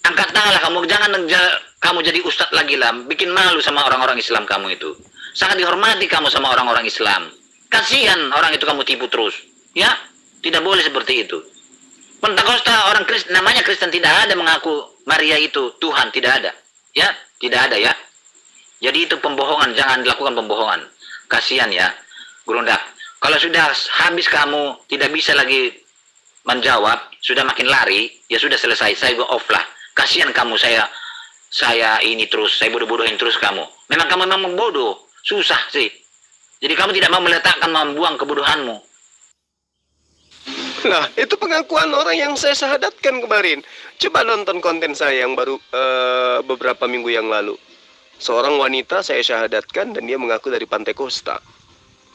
Speaker 1: Angkat tanganlah kamu. Jangan kamu jadi ustadz lagi lah. Bikin malu sama orang-orang Islam kamu itu. Sangat dihormati kamu sama orang-orang Islam. Kasihan orang itu kamu tipu terus. Ya, tidak boleh seperti itu. Pentakosta orang Kristen, namanya Kristen, tidak ada mengaku Maria itu Tuhan. Tidak ada. Ya, tidak ada ya. Jadi itu pembohongan. Jangan dilakukan pembohongan. Kasihan ya, Gerundak. Kalau sudah habis kamu tidak bisa lagi menjawab, sudah makin lari, ya sudah selesai. Saya go off lah. Kasihan kamu, saya ini terus, saya bodoh-bodohin terus kamu. Memang kamu memang bodoh, susah sih. Jadi kamu tidak mau meletakkan, membuang kebodohanmu.
Speaker 2: Nah, itu pengakuan orang yang saya syahadatkan kemarin. Coba nonton konten saya yang baru beberapa minggu yang lalu. Seorang wanita saya syahadatkan dan dia mengaku dari Pantai Costa.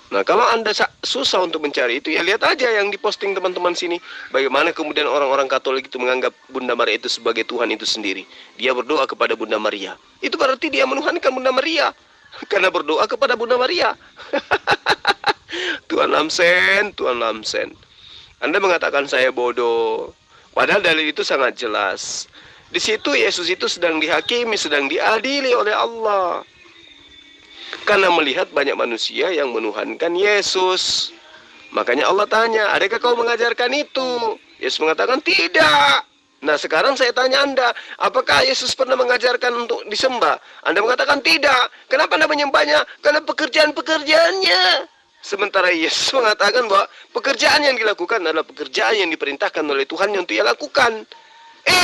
Speaker 2: Nah, kalau Anda susah untuk mencari itu, ya lihat aja yang diposting teman-teman sini. Bagaimana kemudian orang-orang Katolik itu menganggap Bunda Maria itu sebagai Tuhan itu sendiri. Dia berdoa kepada Bunda Maria. Itu berarti dia menuhankan Bunda Maria. Karena berdoa kepada Bunda Maria. Tuhan Lamsen, Tuhan Lamsen. Anda mengatakan saya bodoh. Padahal dalil itu sangat jelas. Di situ Yesus itu sedang dihakimi, sedang diadili oleh Allah. Karena melihat banyak manusia yang menuhankan Yesus. Makanya Allah tanya, adakah kau mengajarkan itu? Yesus mengatakan tidak. Nah sekarang saya tanya Anda, apakah Yesus pernah mengajarkan untuk disembah? Anda mengatakan tidak. Kenapa Anda menyembahnya? Karena pekerjaan-pekerjaannya. Sementara Yesus mengatakan bahwa pekerjaan yang dilakukan adalah pekerjaan yang diperintahkan oleh Tuhan untuk ia lakukan.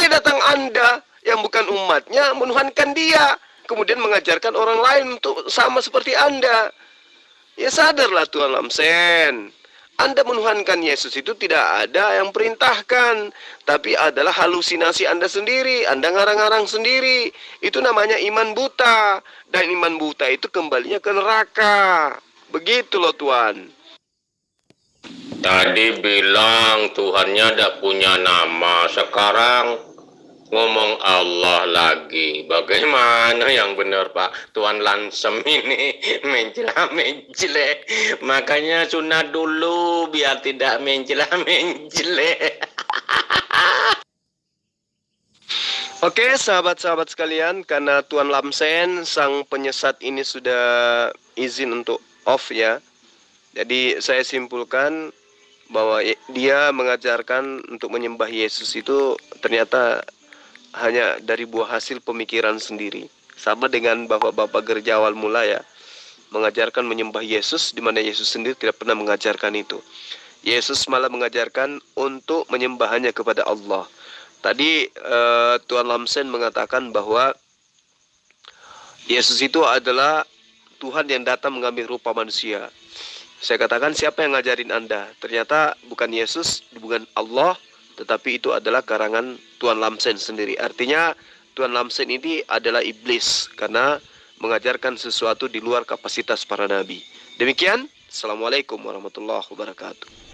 Speaker 2: Datang Anda yang bukan umatnya menuhankan dia, kemudian mengajarkan orang lain untuk sama seperti Anda. Ya sadarlah Tuan Lamsen. Anda menuhankan Yesus itu tidak ada yang perintahkan, tapi adalah halusinasi Anda sendiri. Anda ngarang-ngarang sendiri. Itu namanya iman buta. Dan iman buta itu kembalinya ke neraka. Begitu loh Tuan.
Speaker 3: Tadi bilang Tuhannya tidak punya nama, sekarang ngomong Allah lagi. Bagaimana yang benar Pak? Tuan Lansem ini mencela-mencela. Makanya sunat dulu biar tidak mencela-mencela.
Speaker 2: Oke sahabat-sahabat sekalian, karena Tuan Lamsen sang penyesat ini sudah izin untuk off ya. Jadi saya simpulkan bahwa dia mengajarkan untuk menyembah Yesus itu ternyata hanya dari buah hasil pemikiran sendiri. Sama dengan bapak-bapak gereja awal mula ya, mengajarkan menyembah Yesus di mana Yesus sendiri tidak pernah mengajarkan itu. Yesus malah mengajarkan untuk menyembah hanya kepada Allah. Tadi Tuan Lamsen mengatakan bahwa Yesus itu adalah Tuhan yang datang mengambil rupa manusia. Saya katakan, siapa yang ngajarin Anda? Ternyata bukan Yesus, bukan Allah, tetapi itu adalah karangan Tuan Lamsen sendiri. Artinya Tuan Lamsen ini adalah iblis karena mengajarkan sesuatu di luar kapasitas para nabi. Demikian, Assalamualaikum warahmatullahi wabarakatuh.